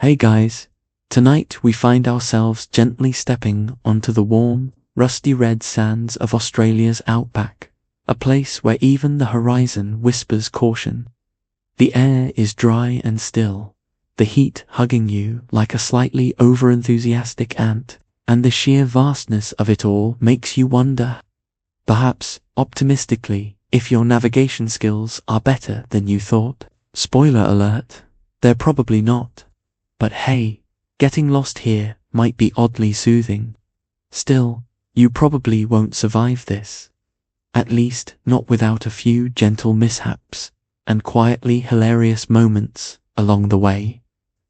Hey guys, tonight we find ourselves gently stepping onto the warm, rusty red sands of Australia's outback, a place where even the horizon whispers caution. The air is dry and still, the heat hugging you like a slightly over-enthusiastic ant, and the sheer vastness of it all makes you wonder, perhaps optimistically, if your navigation skills are better than you thought. Spoiler alert, they're probably not. But hey, getting lost here might be oddly soothing. Still, you probably won't survive this. At least, not without a few gentle mishaps and quietly hilarious moments along the way.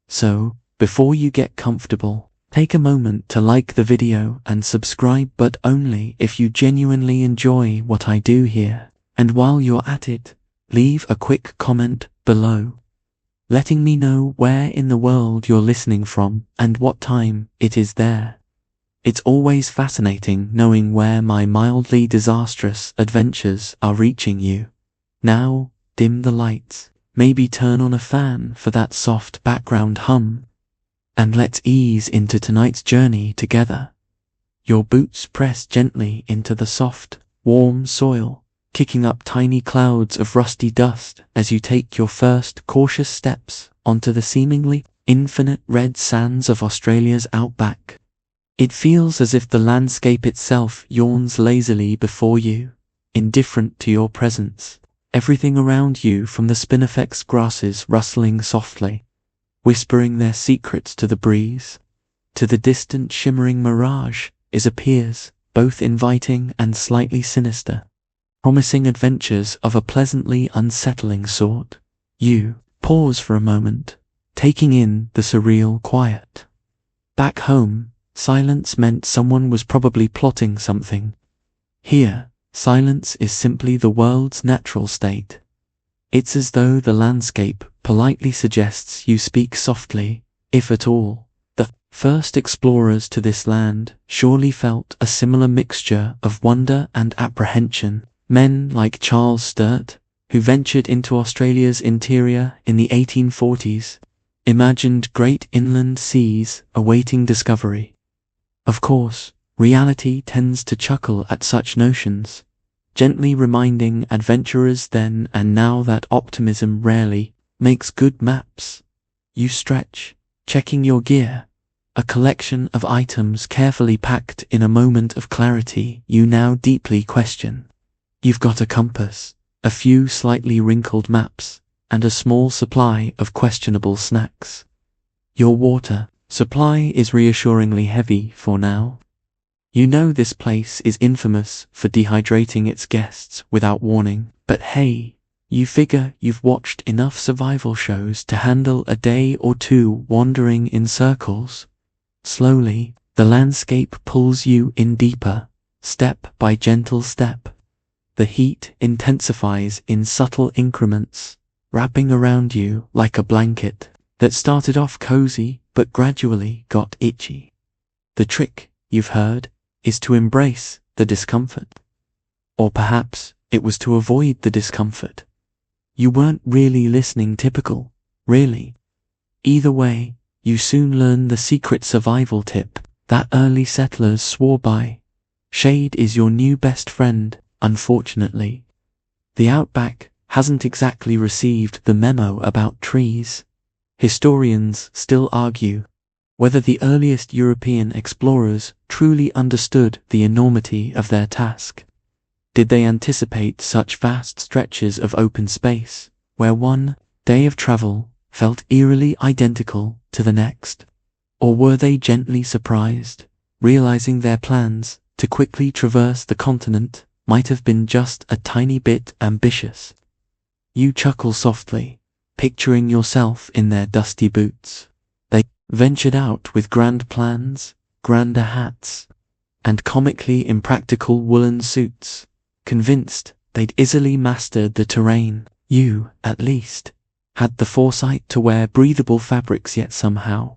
So, before you get comfortable, take a moment to like the video and subscribe, but only if you genuinely enjoy what I do here. And while you're at it, leave a quick comment below, letting me know where in the world you're listening from and what time it is there. It's always fascinating knowing where my mildly disastrous adventures are reaching you. Now, dim the lights, maybe turn on a fan for that soft background hum, and let's ease into tonight's journey together. Your boots press gently into the soft, warm soil, kicking up tiny clouds of rusty dust as you take your first cautious steps onto the seemingly infinite red sands of Australia's outback. It feels as if the landscape itself yawns lazily before you, indifferent to your presence. Everything around you, from the spinifex grasses rustling softly, whispering their secrets to the breeze, to the distant shimmering mirage, appears both inviting and slightly sinister, promising adventures of a pleasantly unsettling sort. You pause for a moment, taking in the surreal quiet. Back home, silence meant someone was probably plotting something. Here, silence is simply the world's natural state. It's as though the landscape politely suggests you speak softly, if at all. The first explorers to this land surely felt a similar mixture of wonder and apprehension. Men like Charles Sturt, who ventured into Australia's interior in the 1840s, imagined great inland seas awaiting discovery. Of course, reality tends to chuckle at such notions, gently reminding adventurers then and now that optimism rarely makes good maps. You stretch, checking your gear, a collection of items carefully packed in a moment of clarity you now deeply question. You've got a compass, a few slightly wrinkled maps, and a small supply of questionable snacks. Your water supply is reassuringly heavy for now. You know this place is infamous for dehydrating its guests without warning, but hey, you figure you've watched enough survival shows to handle a day or two wandering in circles. Slowly, the landscape pulls you in deeper, step by gentle step. The heat intensifies in subtle increments, wrapping around you like a blanket that started off cozy but gradually got itchy. The trick, you've heard, is to embrace the discomfort. Or perhaps it was to avoid the discomfort. You weren't really listening typical, really. Either way, you soon learn the secret survival tip that early settlers swore by. Shade is your new best friend. Unfortunately, the outback hasn't exactly received the memo about trees. Historians still argue whether the earliest European explorers truly understood the enormity of their task. Did they anticipate such vast stretches of open space, where one day of travel felt eerily identical to the next? Or were they gently surprised, realizing their plans to quickly traverse the continent might have been just a tiny bit ambitious? You chuckle softly, picturing yourself in their dusty boots. They ventured out with grand plans, grander hats, and comically impractical woolen suits, convinced they'd easily mastered the terrain. You, at least, had the foresight to wear breathable fabrics, yet somehow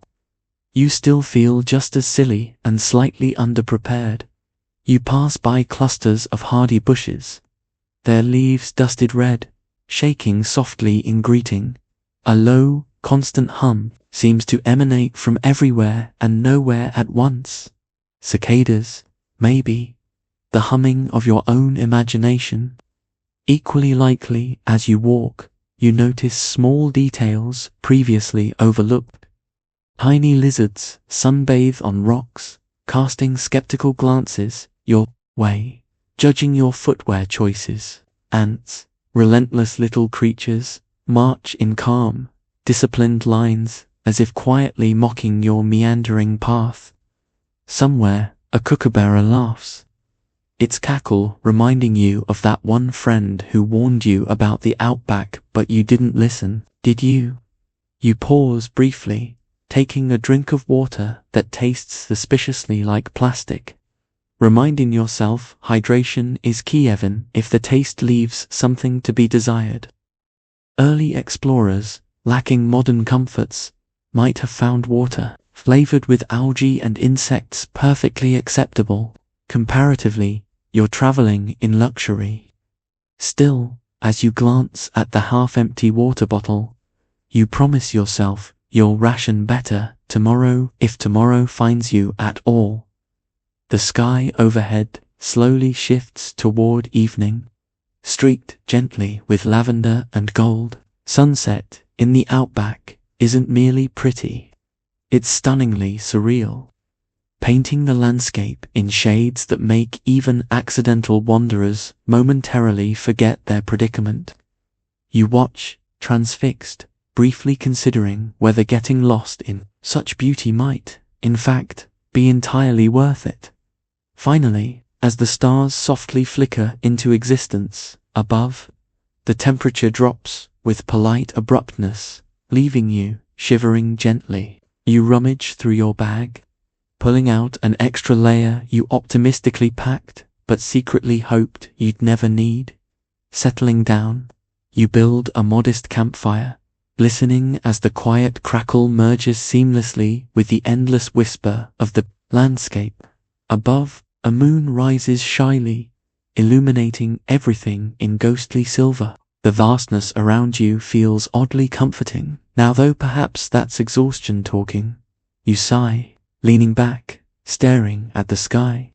you still feel just as silly and slightly underprepared. You pass by clusters of hardy bushes, their leaves dusted red, shaking softly in greeting. A low, constant hum seems to emanate from everywhere and nowhere at once. Cicadas, maybe, the humming of your own imagination. Equally likely, as you walk, you notice small details previously overlooked. Tiny lizards sunbathe on rocks, casting skeptical glances your way, judging your footwear choices. Ants, relentless little creatures, march in calm, disciplined lines, as if quietly mocking your meandering path. Somewhere, a kookaburra laughs, its cackle reminding you of that one friend who warned you about the Outback, but you didn't listen, did you? You pause briefly, taking a drink of water that tastes suspiciously like plastic, reminding yourself hydration is key even if the taste leaves something to be desired. Early explorers, lacking modern comforts, might have found water, flavored with algae and insects, perfectly acceptable. Comparatively, you're traveling in luxury. Still, as you glance at the half-empty water bottle, you promise yourself you'll ration better tomorrow if tomorrow finds you at all. The sky overhead slowly shifts toward evening, streaked gently with lavender and gold. Sunset in the Outback isn't merely pretty, it's stunningly surreal, painting the landscape in shades that make even accidental wanderers momentarily forget their predicament. You watch, transfixed, briefly considering whether getting lost in such beauty might, in fact, be entirely worth it. Finally, as the stars softly flicker into existence above, the temperature drops with polite abruptness, leaving you shivering gently. You rummage through your bag, pulling out an extra layer you optimistically packed but secretly hoped you'd never need. Settling down, you build a modest campfire, listening as the quiet crackle merges seamlessly with the endless whisper of the landscape. Above, a moon rises shyly, illuminating everything in ghostly silver. The vastness around you feels oddly comforting. Now, though perhaps that's exhaustion talking, you sigh, leaning back, staring at the sky.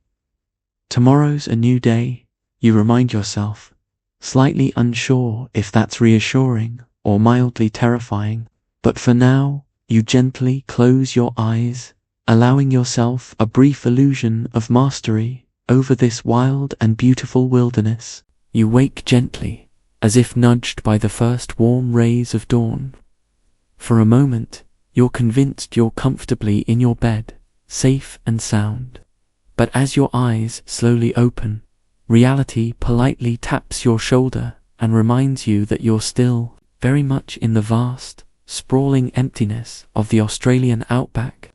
Tomorrow's a new day, you remind yourself, slightly unsure if that's reassuring or mildly terrifying. But for now, you gently close your eyes, allowing yourself a brief illusion of mastery over this wild and beautiful wilderness. You wake gently, as if nudged by the first warm rays of dawn. For a moment, you're convinced you're comfortably in your bed, safe and sound. But as your eyes slowly open, reality politely taps your shoulder and reminds you that you're still very much in the vast, sprawling emptiness of the Australian Outback.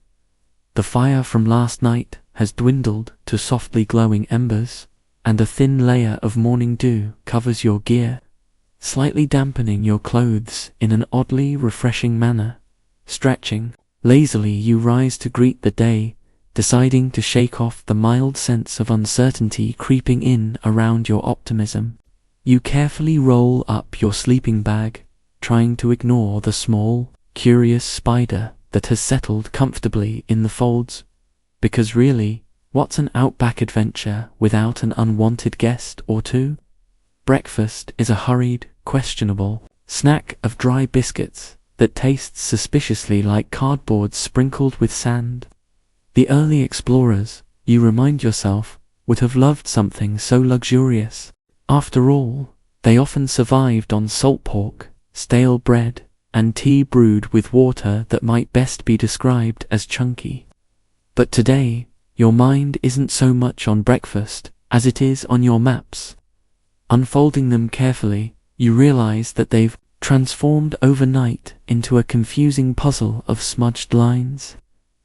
The fire from last night has dwindled to softly glowing embers, and a thin layer of morning dew covers your gear, slightly dampening your clothes in an oddly refreshing manner. Stretching lazily, you rise to greet the day, deciding to shake off the mild sense of uncertainty creeping in around your optimism. You carefully roll up your sleeping bag, trying to ignore the small, curious spider that has settled comfortably in the folds. Because really, what's an Outback adventure without an unwanted guest or two? Breakfast is a hurried, questionable snack of dry biscuits that tastes suspiciously like cardboard sprinkled with sand. The early explorers, you remind yourself, would have loved something so luxurious. After all, they often survived on salt pork, stale bread, and tea brewed with water that might best be described as chunky. But today, your mind isn't so much on breakfast as it is on your maps. Unfolding them carefully, you realize that they've transformed overnight into a confusing puzzle of smudged lines,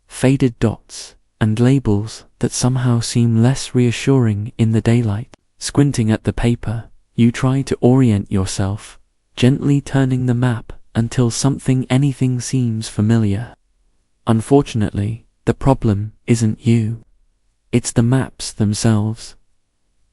faded dots, and labels that somehow seem less reassuring in the daylight. Squinting at the paper, you try to orient yourself, gently turning the map until anything seems familiar. Unfortunately, the problem isn't you. It's the maps themselves.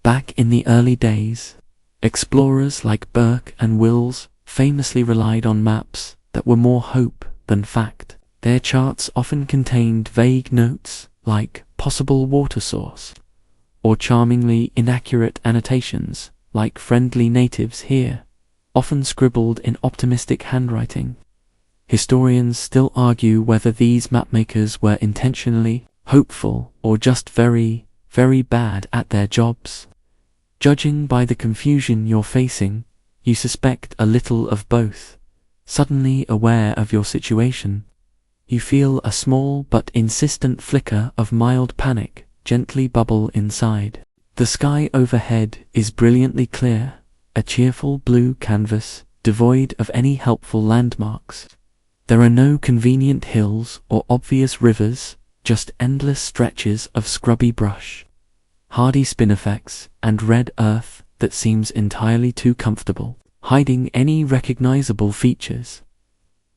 Back in the early days, explorers like Burke and Wills famously relied on maps that were more hope than fact. Their charts often contained vague notes like possible water source, or charmingly inaccurate annotations like friendly natives here, often scribbled in optimistic handwriting. Historians still argue whether these mapmakers were intentionally hopeful or just very, very bad at their jobs. Judging by the confusion you're facing, you suspect a little of both. Suddenly aware of your situation, you feel a small but insistent flicker of mild panic gently bubble inside. The sky overhead is brilliantly clear, a cheerful blue canvas devoid of any helpful landmarks. There are no convenient hills or obvious rivers, just endless stretches of scrubby brush, hardy spinifex, and red earth that seems entirely too comfortable, hiding any recognizable features.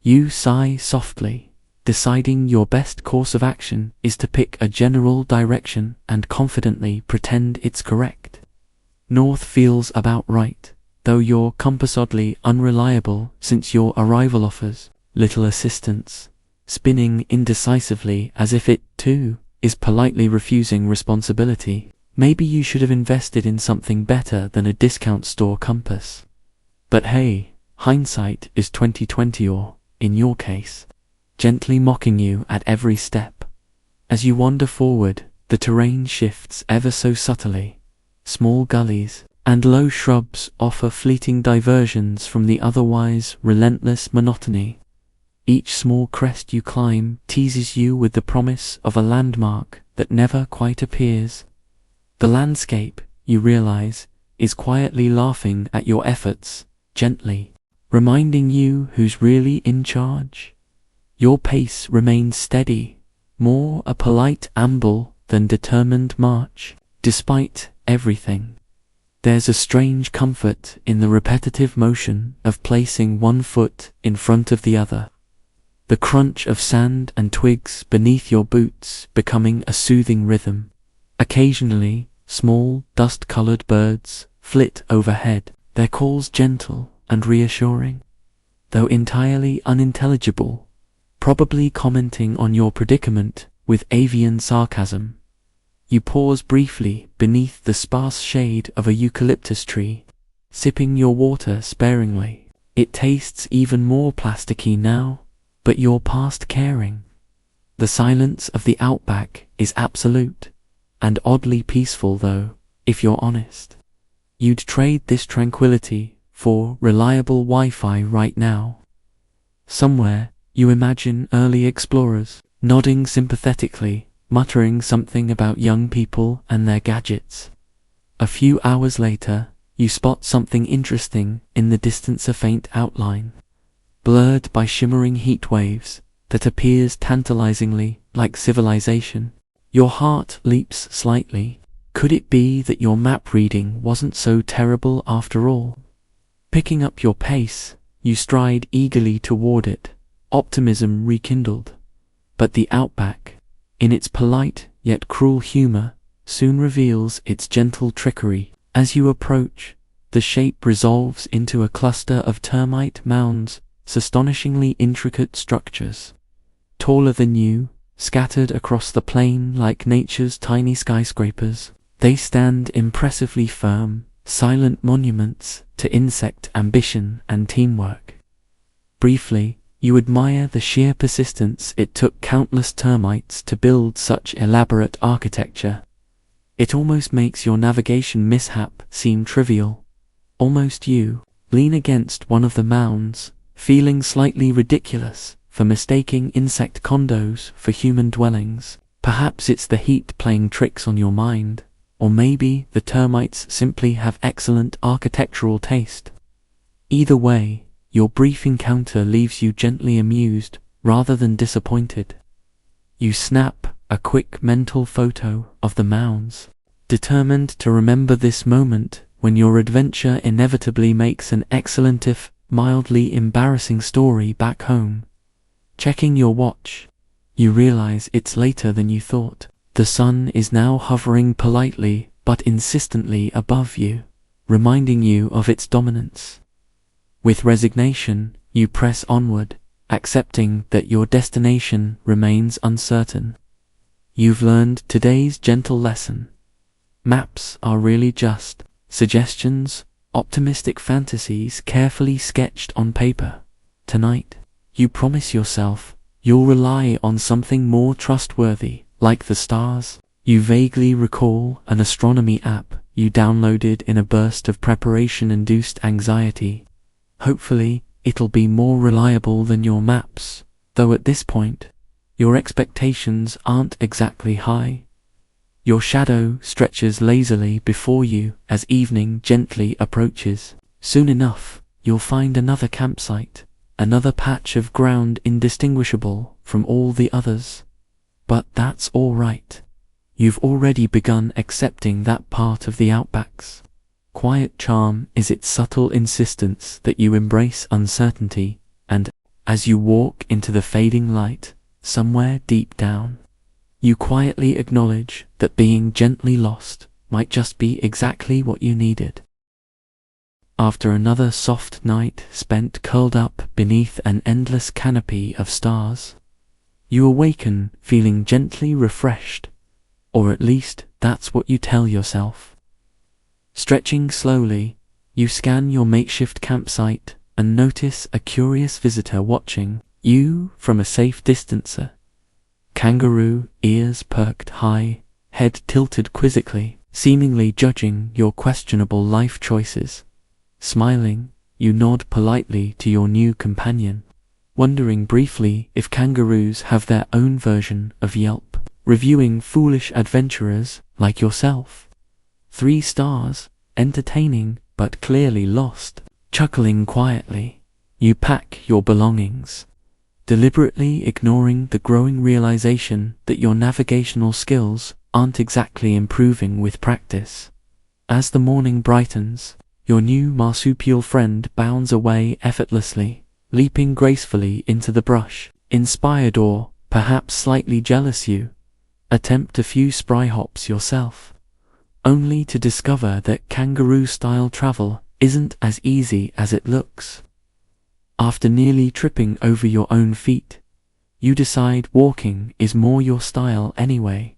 You sigh softly, deciding your best course of action is to pick a general direction and confidently pretend it's correct. North feels about right, though your compass oddly unreliable since your arrival offers little assistance, spinning indecisively as if it, too, is politely refusing responsibility. Maybe you should have invested in something better than a discount store compass. But hey, hindsight is 20/20 or, in your case, gently mocking you at every step. As you wander forward, the terrain shifts ever so subtly. Small gullies and low shrubs offer fleeting diversions from the otherwise relentless monotony. Each small crest you climb teases you with the promise of a landmark that never quite appears. The landscape, you realize, is quietly laughing at your efforts, gently, reminding you who's really in charge. Your pace remains steady, more a polite amble than determined march. Despite everything, there's a strange comfort in the repetitive motion of placing one foot in front of the other. The crunch of sand and twigs beneath your boots becoming a soothing rhythm. Occasionally, small, dust-colored birds flit overhead, their calls gentle and reassuring, though entirely unintelligible, probably commenting on your predicament with avian sarcasm. You pause briefly beneath the sparse shade of a eucalyptus tree, sipping your water sparingly. It tastes even more plasticky now, but you're past caring. The silence of the Outback is absolute, and oddly peaceful though, if you're honest. You'd trade this tranquility for reliable Wi-Fi right now. Somewhere, you imagine early explorers, nodding sympathetically, muttering something about young people and their gadgets. A few hours later, you spot something interesting in the distance, a faint outline, blurred by shimmering heat waves, that appears tantalizingly like civilization. Your heart leaps slightly. Could it be that your map reading wasn't so terrible after all? Picking up your pace, you stride eagerly toward it, optimism rekindled. But the Outback, in its polite yet cruel humor, soon reveals its gentle trickery. As you approach, the shape resolves into a cluster of termite mounds, astonishingly intricate structures, taller than you, scattered across the plain like nature's tiny skyscrapers. They stand impressively firm, silent monuments to insect ambition and teamwork. Briefly, you admire the sheer persistence it took countless termites to build such elaborate architecture. It almost makes your navigation mishap seem trivial. Almost you lean against one of the mounds, feeling slightly ridiculous for mistaking insect condos for human dwellings. Perhaps it's the heat playing tricks on your mind, or maybe the termites simply have excellent architectural taste. Either way, your brief encounter leaves you gently amused rather than disappointed. You snap a quick mental photo of the mounds, determined to remember this moment when your adventure inevitably makes an excellent if mildly embarrassing story back home. Checking your watch, you realize it's later than you thought. The sun is now hovering politely but insistently above you, reminding you of its dominance. With resignation, you press onward, accepting that your destination remains uncertain. You've learned today's gentle lesson. Maps are really just suggestions, optimistic fantasies carefully sketched on paper. Tonight, you promise yourself you'll rely on something more trustworthy, like the stars. You vaguely recall an astronomy app you downloaded in a burst of preparation-induced anxiety. Hopefully, it'll be more reliable than your maps, though at this point, your expectations aren't exactly high. Your shadow stretches lazily before you as evening gently approaches. Soon enough, you'll find another campsite, another patch of ground indistinguishable from all the others. But that's all right. You've already begun accepting that part of the Outback's quiet charm is its subtle insistence that you embrace uncertainty, and, as you walk into the fading light, somewhere deep down, you quietly acknowledge that being gently lost might just be exactly what you needed. After another soft night spent curled up beneath an endless canopy of stars, you awaken feeling gently refreshed, or at least that's what you tell yourself. Stretching slowly, you scan your makeshift campsite and notice a curious visitor watching you from a safe distance. Kangaroo, ears perked high, head tilted quizzically, seemingly judging your questionable life choices. Smiling, you nod politely to your new companion, wondering briefly if kangaroos have their own version of Yelp, reviewing foolish adventurers like yourself. 3 stars, entertaining but clearly lost. Chuckling quietly, you pack your belongings, deliberately ignoring the growing realization that your navigational skills aren't exactly improving with practice. As the morning brightens, your new marsupial friend bounds away effortlessly, leaping gracefully into the brush. Inspired or, perhaps slightly jealous, you attempt a few spry hops yourself, only to discover that kangaroo-style travel isn't as easy as it looks. After nearly tripping over your own feet, you decide walking is more your style anyway.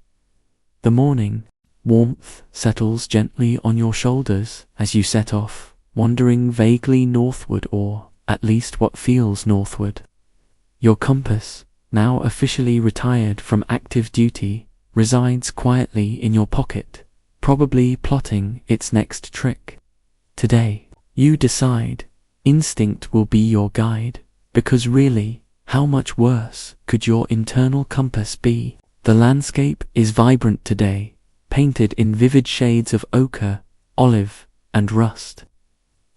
The morning warmth settles gently on your shoulders as you set off, wandering vaguely northward, or at least what feels northward. Your compass, now officially retired from active duty, resides quietly in your pocket, probably plotting its next trick. Today, you decide instinct will be your guide, because really, how much worse could your internal compass be? The landscape is vibrant today, painted in vivid shades of ochre, olive, and rust.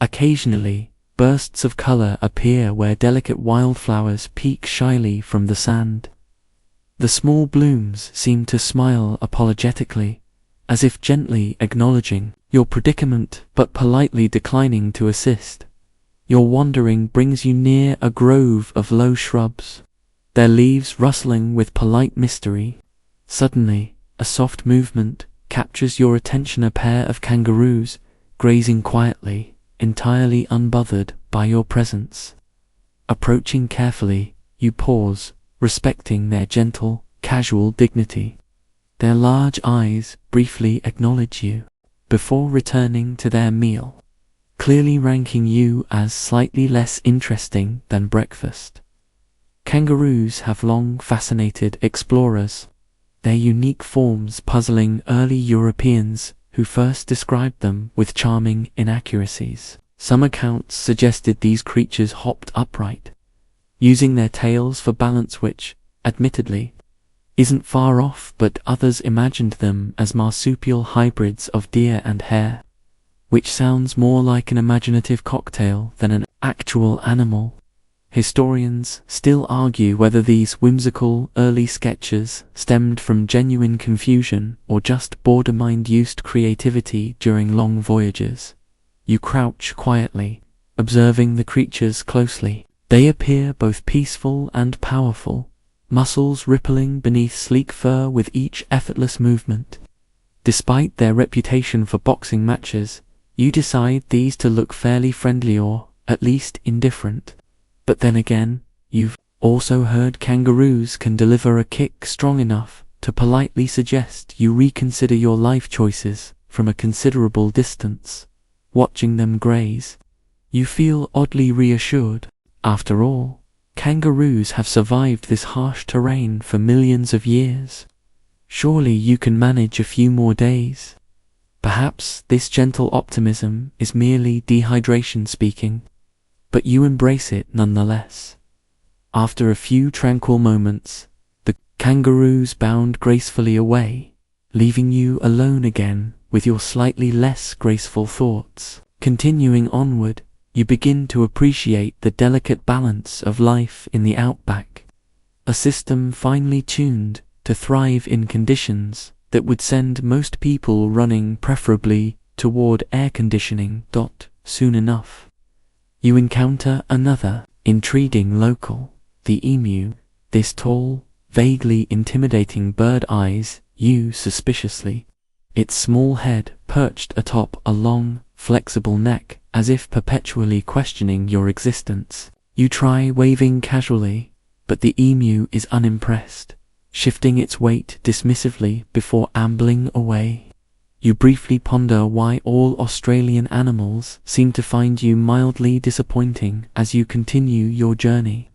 Occasionally, bursts of color appear where delicate wildflowers peek shyly from the sand. The small blooms seem to smile apologetically, as if gently acknowledging your predicament but politely declining to assist. Your wandering brings you near a grove of low shrubs, their leaves rustling with polite mystery. Suddenly, a soft movement captures your attention. A pair of kangaroos, grazing quietly, entirely unbothered by your presence. Approaching carefully, you pause, respecting their gentle, casual dignity. Their large eyes briefly acknowledge you, before returning to their meal, clearly ranking you as slightly less interesting than breakfast. Kangaroos have long fascinated explorers, their unique forms puzzling early Europeans who first described them with charming inaccuracies. Some accounts suggested these creatures hopped upright, using their tails for balance, which, admittedly, isn't far off, but others imagined them as marsupial hybrids of deer and hare, which sounds more like an imaginative cocktail than an actual animal. Historians still argue whether these whimsical early sketches stemmed from genuine confusion or just borderline-induced creativity during long voyages. You crouch quietly, observing the creatures closely. They appear both peaceful and powerful, muscles rippling beneath sleek fur with each effortless movement. Despite their reputation for boxing matches, you decide these to look fairly friendly, or at least indifferent. But then again, You've also heard kangaroos can deliver a kick strong enough to politely suggest you reconsider your life choices from a considerable distance. Watching them graze, you feel oddly reassured. After all, kangaroos have survived this harsh terrain for millions of years. Surely you can manage a few more days. Perhaps this gentle optimism is merely dehydration speaking, but you embrace it nonetheless. After a few tranquil moments, the kangaroos bound gracefully away, leaving you alone again with your slightly less graceful thoughts. Continuing onward, you begin to appreciate the delicate balance of life in the outback, a system finely tuned to thrive in conditions that would send most people running preferably toward air conditioning. Soon enough, you encounter another intriguing local, the emu. This tall, vaguely intimidating bird eyes you suspiciously, its small head perched atop a long, flexible neck, as if perpetually questioning your existence. You try waving casually, but the emu is unimpressed, shifting its weight dismissively before ambling away. You briefly ponder why all Australian animals seem to find you mildly disappointing as you continue your journey.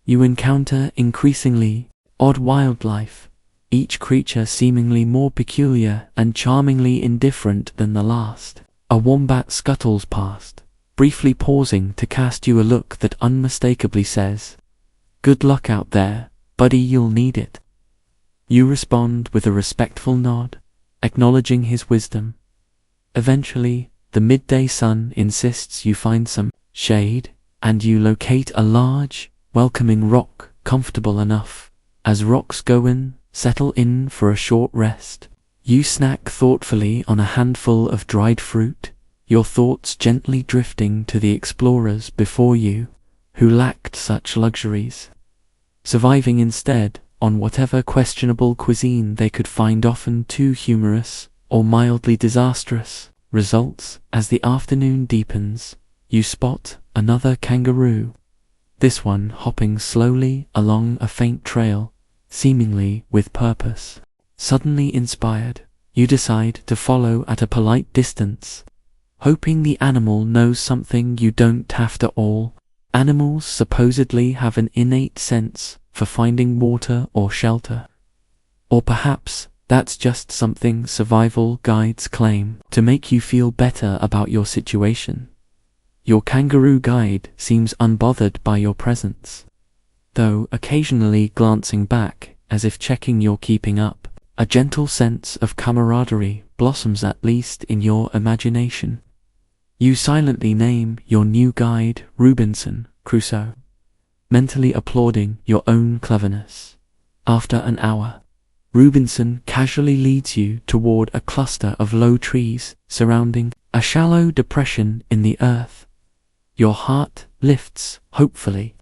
You encounter increasingly odd wildlife, each creature seemingly more peculiar and charmingly indifferent than the last. A wombat scuttles past, briefly pausing to cast you a look that unmistakably says, "Good luck out there, buddy, you'll need it." You respond with a respectful nod, acknowledging his wisdom. Eventually, the midday sun insists you find some shade, and you locate a large, welcoming rock comfortable enough. As rocks go in, settle in for a short rest. You snack thoughtfully on a handful of dried fruit, your thoughts gently drifting to the explorers before you, who lacked such luxuries, surviving instead on whatever questionable cuisine they could find, often too humorous or mildly disastrous results. As the afternoon deepens, you spot another kangaroo, this one hopping slowly along a faint trail, seemingly with purpose. Suddenly inspired, you decide to follow at a polite distance, hoping the animal knows something you don't. After all, animals supposedly have an innate sense for finding water or shelter. Or perhaps that's just something survival guides claim to make you feel better about your situation. Your kangaroo guide seems unbothered by your presence, though occasionally glancing back as if checking you're keeping up. A gentle sense of camaraderie blossoms, at least in your imagination. You silently name your new guide Roo-binson, Crusoe, mentally applauding your own cleverness. After an hour, Roo-binson casually leads you toward a cluster of low trees surrounding a shallow depression in the earth. Your heart lifts hopefully.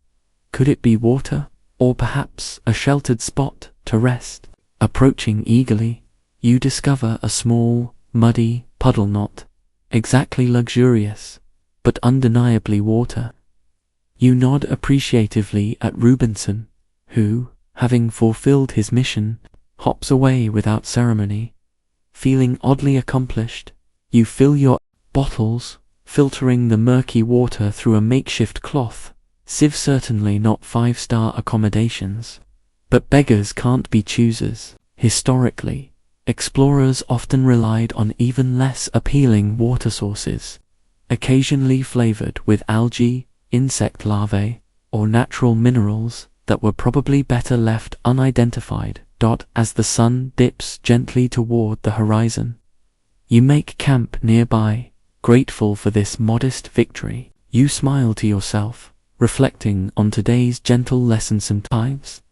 Could it be water, or perhaps a sheltered spot to rest? Approaching eagerly, you discover a small, muddy puddle, not exactly luxurious, but undeniably water. You nod appreciatively at Roo-binson, who, having fulfilled his mission, hops away without ceremony. Feeling oddly accomplished, you fill your bottles, filtering the murky water through a makeshift cloth sieve. Certainly not 5-star accommodations. But beggars can't be choosers. Historically, explorers often relied on even less appealing water sources, occasionally flavored with algae, insect larvae, or natural minerals that were probably better left unidentified. As the sun dips gently toward the horizon, you make camp nearby, grateful for this modest victory. You smile to yourself, reflecting on today's gentle lesson. Sometimes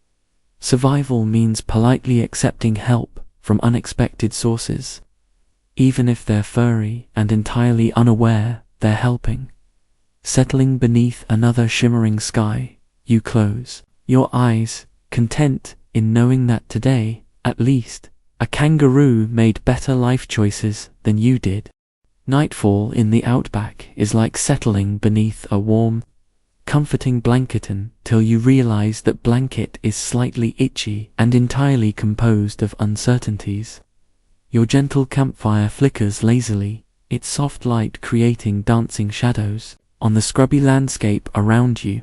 survival means politely accepting help from unexpected sources, even if they're furry and entirely unaware they're helping. Settling beneath another shimmering sky, you close your eyes, content in knowing that today, at least, a kangaroo made better life choices than you did. Nightfall in the outback is like settling beneath a warm, comforting blanketin till you realize that blanket is slightly itchy and entirely composed of uncertainties. Your gentle campfire flickers lazily, its soft light creating dancing shadows on the scrubby landscape around you.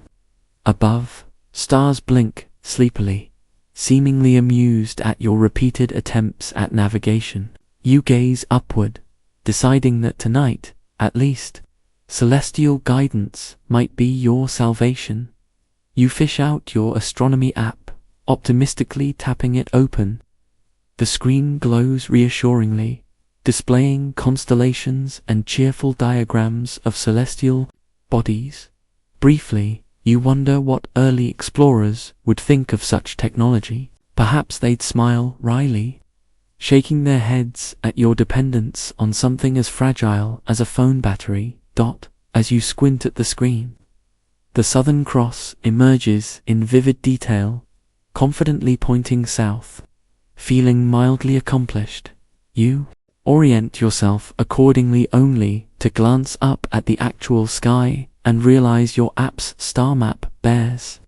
Above, stars blink sleepily, seemingly amused at your repeated attempts at navigation. You gaze upward, deciding that tonight, at least, celestial guidance might be your salvation. You fish out your astronomy app, optimistically tapping it open. The screen glows reassuringly, displaying constellations and cheerful diagrams of celestial bodies. Briefly, you wonder what early explorers would think of such technology. Perhaps they'd smile wryly, shaking their heads at your dependence on something as fragile as a phone battery. As you squint at the screen, the Southern Cross emerges in vivid detail, confidently pointing south. Feeling mildly accomplished, you orient yourself accordingly, only to glance up at the actual sky and realize your app's star map bears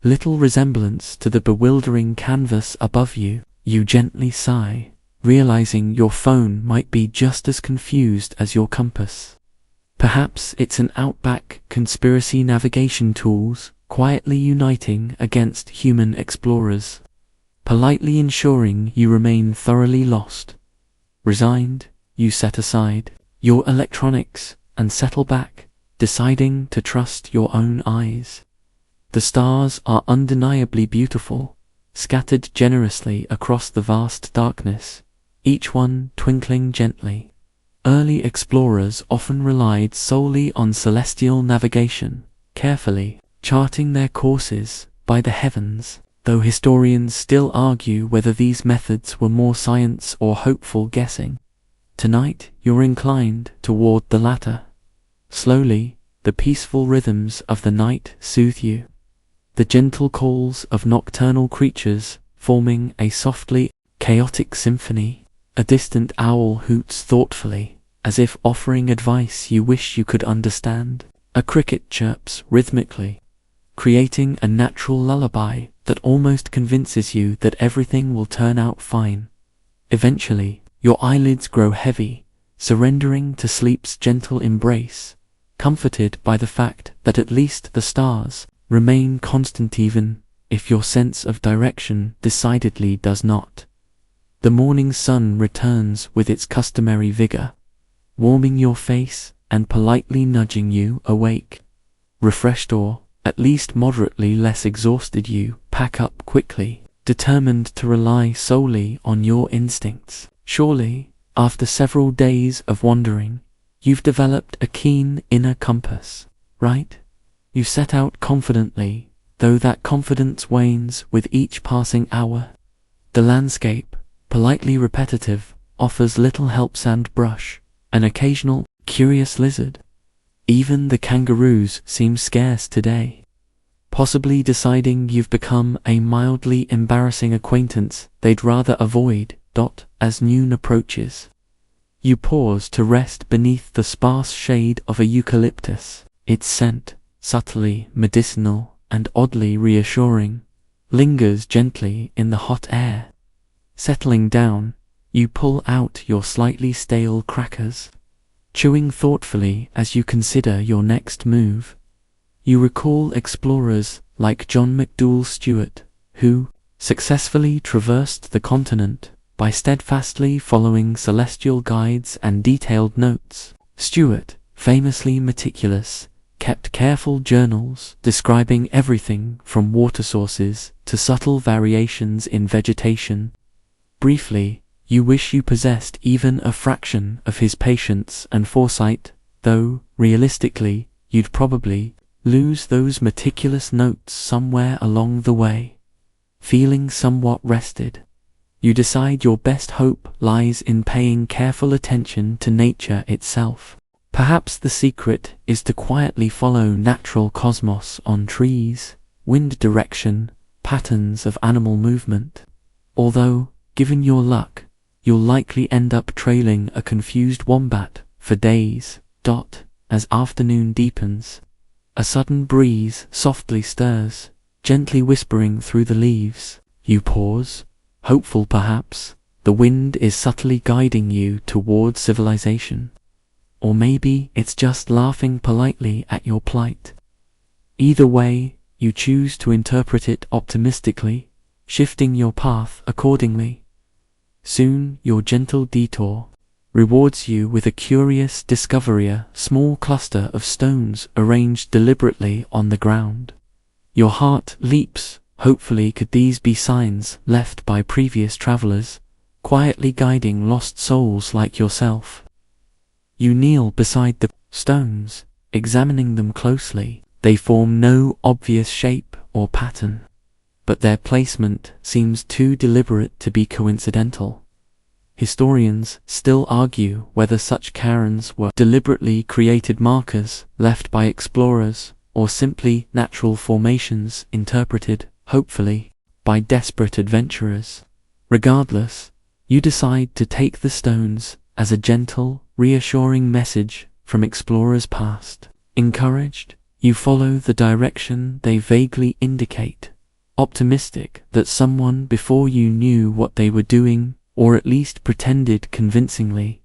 little resemblance to the bewildering canvas above you. You gently sigh, realizing your phone might be just as confused as your compass. Perhaps it's an Outback conspiracy navigation tools quietly uniting against human explorers, politely ensuring you remain thoroughly lost. Resigned, you set aside your electronics and settle back, deciding to trust your own eyes. The stars are undeniably beautiful, scattered generously across the vast darkness, each one twinkling gently. Early explorers often relied solely on celestial navigation, carefully charting their courses by the heavens, though historians still argue whether these methods were more science or hopeful guessing. Tonight, you're inclined toward the latter. Slowly, the peaceful rhythms of the night soothe you, the gentle calls of nocturnal creatures forming a softly chaotic symphony. A distant owl hoots thoughtfully, as if offering advice you wish you could understand. A cricket chirps rhythmically, creating a natural lullaby that almost convinces you that everything will turn out fine. Eventually, your eyelids grow heavy, surrendering to sleep's gentle embrace, comforted by the fact that at least the stars remain constant even if your sense of direction decidedly does not. The morning sun returns with its customary vigor, warming your face and politely nudging you awake. Refreshed or, at least moderately less exhausted, you pack up quickly, determined to rely solely on your instincts. Surely, after several days of wandering, you've developed a keen inner compass, right? You set out confidently, though that confidence wanes with each passing hour. The landscape, politely repetitive, offers little help. Sand brush, an occasional curious lizard. Even the kangaroos seem scarce today, possibly deciding you've become a mildly embarrassing acquaintance they'd rather avoid. As noon approaches, you pause to rest beneath the sparse shade of a eucalyptus. Its scent, subtly medicinal and oddly reassuring, lingers gently in the hot air. Settling down, you pull out your slightly stale crackers, chewing thoughtfully as you consider your next move. You recall explorers like John McDouall Stewart, who successfully traversed the continent by steadfastly following celestial guides and detailed notes. Stewart, famously meticulous, kept careful journals describing everything from water sources to subtle variations in vegetation. Briefly, you wish you possessed even a fraction of his patience and foresight, though, realistically, you'd probably lose those meticulous notes somewhere along the way. Feeling somewhat rested, you decide your best hope lies in paying careful attention to nature itself. Perhaps the secret is to quietly follow natural cosmos on trees, wind direction, patterns of animal movement. Although, given your luck, you'll likely end up trailing a confused wombat for days. As afternoon deepens, A sudden breeze softly stirs, gently whispering through the leaves. You pause, hopeful perhaps. The wind is subtly guiding you towards civilization. Or maybe it's just laughing politely at your plight. Either way, you choose to interpret it optimistically, shifting your path accordingly. Soon your gentle detour rewards you with a curious discovery, a small cluster of stones arranged deliberately on the ground. Your heart leaps. Hopefully could these be signs left by previous travelers, quietly guiding lost souls like yourself? You kneel beside the stones, examining them closely. They form no obvious shape or pattern, but their placement seems too deliberate to be coincidental. Historians still argue whether such cairns were deliberately created markers left by explorers or simply natural formations interpreted, hopefully, by desperate adventurers. Regardless, you decide to take the stones as a gentle, reassuring message from explorers past. Encouraged, you follow the direction they vaguely indicate, optimistic that someone before you knew what they were doing, or at least pretended convincingly.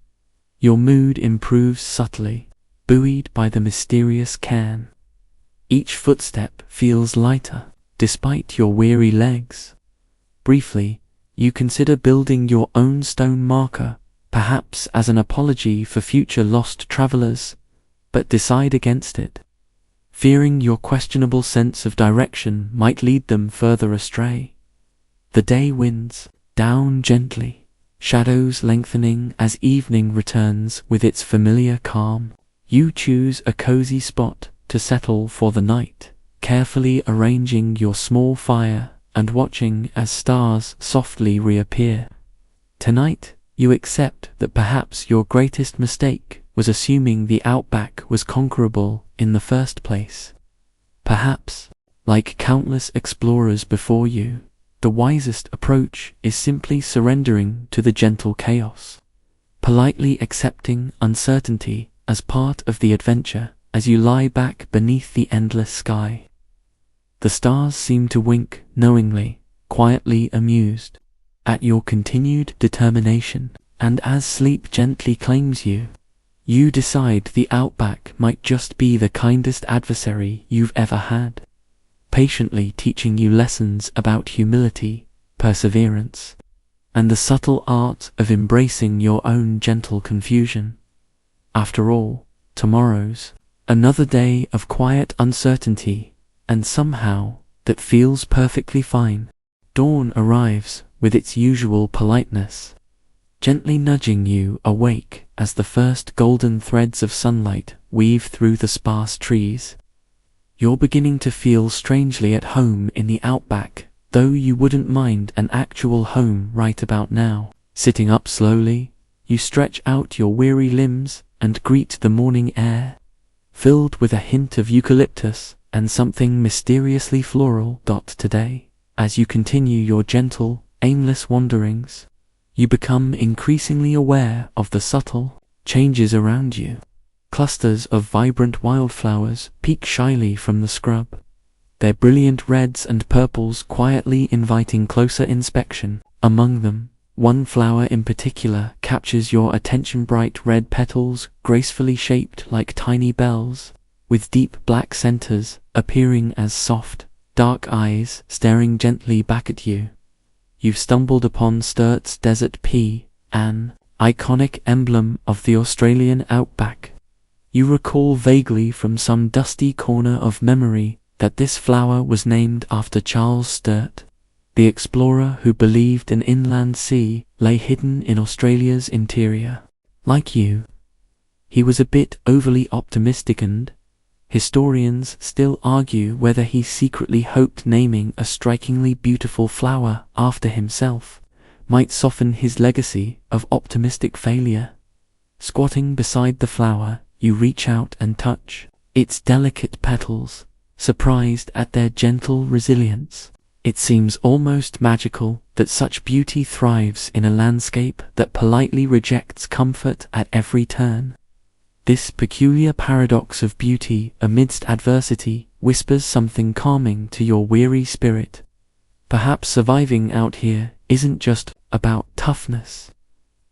Your mood improves subtly, buoyed by the mysterious cairn. Each footstep feels lighter, despite your weary legs. Briefly, you consider building your own stone marker, perhaps as an apology for future lost travelers, but decide against it, fearing your questionable sense of direction might lead them further astray. The day winds down gently, shadows lengthening as evening returns with its familiar calm. You choose a cozy spot to settle for the night, carefully arranging your small fire and watching as stars softly reappear. Tonight, you accept that perhaps your greatest mistake was assuming the Outback was conquerable in the first place. Perhaps, like countless explorers before you, the wisest approach is simply surrendering to the gentle chaos, politely accepting uncertainty as part of the adventure as you lie back beneath the endless sky. The stars seem to wink knowingly, quietly amused at your continued determination, and as sleep gently claims you, you decide the Outback might just be the kindest adversary you've ever had, patiently teaching you lessons about humility, perseverance, and the subtle art of embracing your own gentle confusion. After all, tomorrow's another day of quiet uncertainty, and somehow that feels perfectly fine. Dawn arrives with its usual politeness, gently nudging you awake as the first golden threads of sunlight weave through the sparse trees. You're beginning to feel strangely at home in the Outback, though you wouldn't mind an actual home right about now. Sitting up slowly, you stretch out your weary limbs and greet the morning air, filled with a hint of eucalyptus and something mysteriously floral. Today, as you continue your gentle, aimless wanderings, you become increasingly aware of the subtle changes around you. Clusters of vibrant wildflowers peek shyly from the scrub, their brilliant reds and purples quietly inviting closer inspection. Among them, one flower in particular captures your attention: bright red petals gracefully shaped like tiny bells, with deep black centers appearing as soft, dark eyes staring gently back at you. You've stumbled upon Sturt's desert pea, an iconic emblem of the Australian Outback. You recall vaguely from some dusty corner of memory that this flower was named after Charles Sturt, the explorer who believed an inland sea lay hidden in Australia's interior. Like you, he was a bit overly optimistic, and historians still argue whether he secretly hoped naming a strikingly beautiful flower after himself might soften his legacy of optimistic failure. Squatting beside the flower, you reach out and touch its delicate petals, surprised at their gentle resilience. It seems almost magical that such beauty thrives in a landscape that politely rejects comfort at every turn. This peculiar paradox of beauty amidst adversity whispers something calming to your weary spirit. Perhaps surviving out here isn't just about toughness,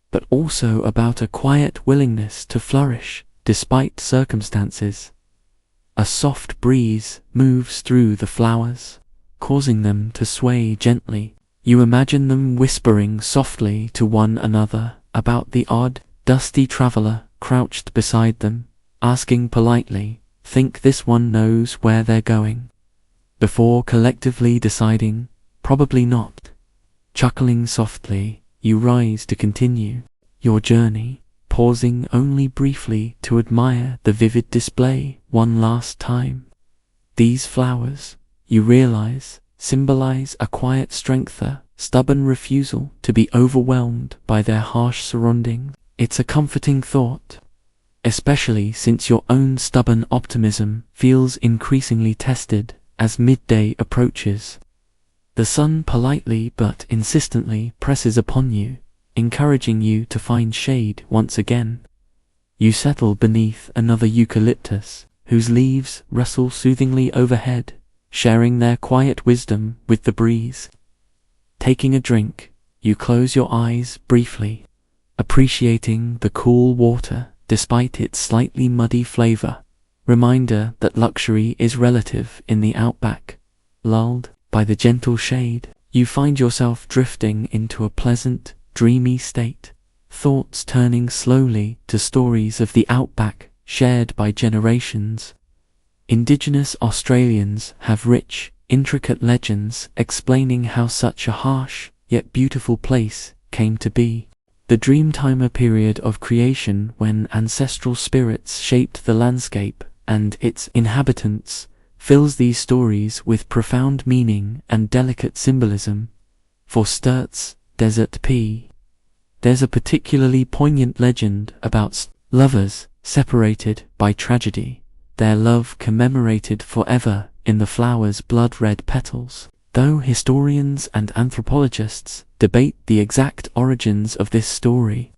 but also about a quiet willingness to flourish despite circumstances. A soft breeze moves through the flowers, causing them to sway gently. You imagine them whispering softly to one another about the odd, dusty traveler crouched beside them, asking politely, "Think this one knows where they're going?" Before collectively deciding, "Probably not." Chuckling softly, you rise to continue your journey, pausing only briefly to admire the vivid display one last time. These flowers, you realize, symbolize a quiet strength, a stubborn refusal to be overwhelmed by their harsh surroundings. It's a comforting thought, especially since your own stubborn optimism feels increasingly tested as midday approaches. The sun politely but insistently presses upon you, encouraging you to find shade once again. You settle beneath another eucalyptus, whose leaves rustle soothingly overhead, sharing their quiet wisdom with the breeze. Taking a drink, you close your eyes briefly, appreciating the cool water despite its slightly muddy flavor, reminder that luxury is relative in the Outback. Lulled by the gentle shade, you find yourself drifting into a pleasant, dreamy state, thoughts turning slowly to stories of the Outback shared by generations. Indigenous Australians have rich, intricate legends explaining how such a harsh, yet beautiful place came to be. The Dreamtimer period of creation when ancestral spirits shaped the landscape and its inhabitants fills these stories with profound meaning and delicate symbolism. For Sturt's Desert Pea, there's a particularly poignant legend about lovers separated by tragedy, their love commemorated forever in the flower's blood-red petals. Though historians and anthropologists debate the exact origins of this story,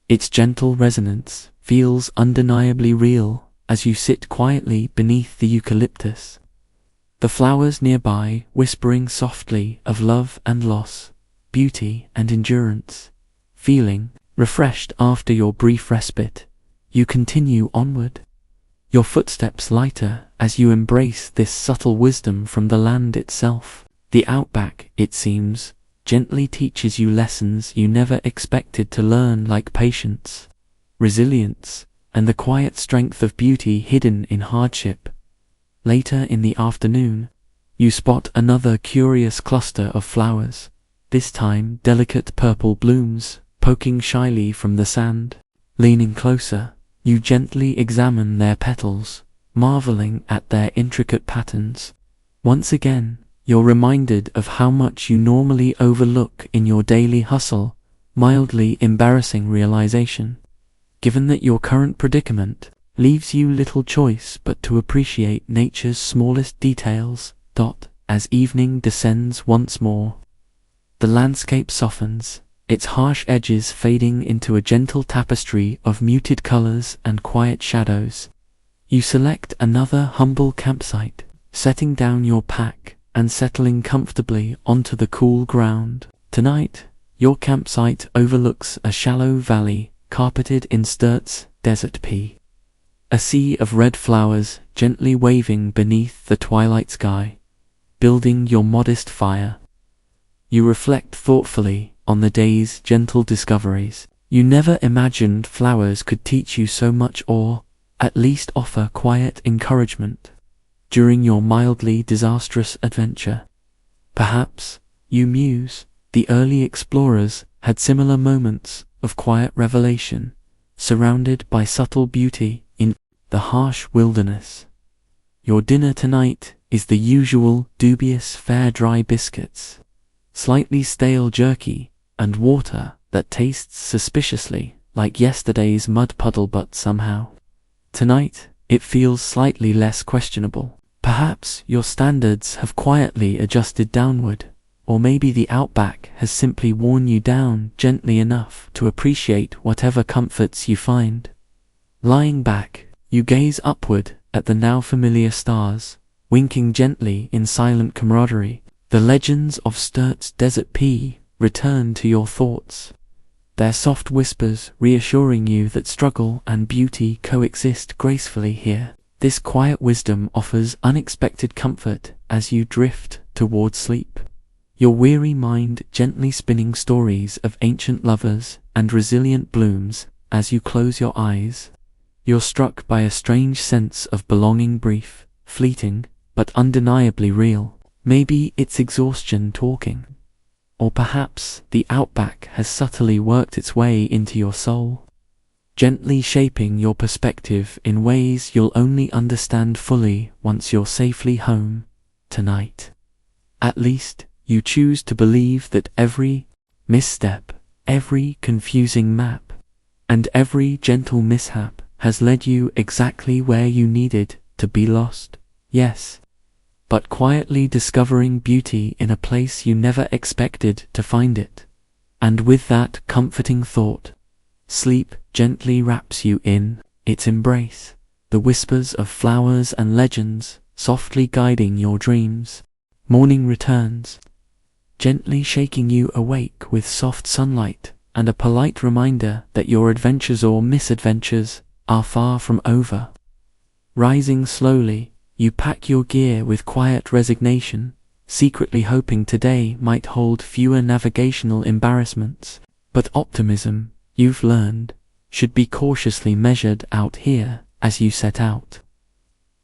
its gentle resonance feels undeniably real as you sit quietly beneath the eucalyptus. The flowers nearby whispering softly of love and loss, beauty and endurance. Feeling refreshed after your brief respite, you continue onward, your footsteps lighter as you embrace this subtle wisdom from the land itself. The Outback, it seems, gently teaches you lessons you never expected to learn, like patience, resilience, and the quiet strength of beauty hidden in hardship. Later in the afternoon, you spot another curious cluster of flowers, this time delicate purple blooms, poking shyly from the sand. Leaning closer, you gently examine their petals, marveling at their intricate patterns. Once again, you're reminded of how much you normally overlook in your daily hustle, mildly embarrassing realization. Given that your current predicament leaves you little choice but to appreciate nature's smallest details. As evening descends once more, the landscape softens, its harsh edges fading into a gentle tapestry of muted colors and quiet shadows. You select another humble campsite, setting down your pack and settling comfortably onto the cool ground. Tonight, your campsite overlooks a shallow valley carpeted in Sturt's Desert Pea. A sea of red flowers gently waving beneath the twilight sky. Building your modest fire, you reflect thoughtfully on the day's gentle discoveries. You never imagined flowers could teach you so much, or at least offer quiet encouragement during your mildly disastrous adventure. Perhaps, you muse, the early explorers had similar moments of quiet revelation, surrounded by subtle beauty in the harsh wilderness. Your dinner tonight is the usual dubious fare: dry biscuits, slightly stale jerky, and water that tastes suspiciously like yesterday's mud puddle, but somehow, tonight, it feels slightly less questionable. Perhaps your standards have quietly adjusted downward, or maybe the Outback has simply worn you down gently enough to appreciate whatever comforts you find. Lying back, you gaze upward at the now familiar stars, winking gently in silent camaraderie. The legends of Sturt's desert pea return to your thoughts, their soft whispers reassuring you that struggle and beauty coexist gracefully here. This quiet wisdom offers unexpected comfort as you drift toward sleep, your weary mind gently spinning stories of ancient lovers and resilient blooms. As you close your eyes, you're struck by a strange sense of belonging, brief, fleeting, but undeniably real. Maybe it's exhaustion talking, or perhaps the Outback has subtly worked its way into your soul, gently shaping your perspective in ways you'll only understand fully once you're safely home tonight. At least, you choose to believe that every misstep, every confusing map, and every gentle mishap has led you exactly where you needed to be. Lost, yes, but quietly discovering beauty in a place you never expected to find it. And with that comforting thought, sleep gently wraps you in its embrace, the whispers of flowers and legends softly guiding your dreams. Morning returns, gently shaking you awake with soft sunlight and a polite reminder that your adventures or misadventures are far from over. Rising slowly, you pack your gear with quiet resignation, secretly hoping today might hold fewer navigational embarrassments. But optimism, you've learned, should be cautiously measured out here as you set out.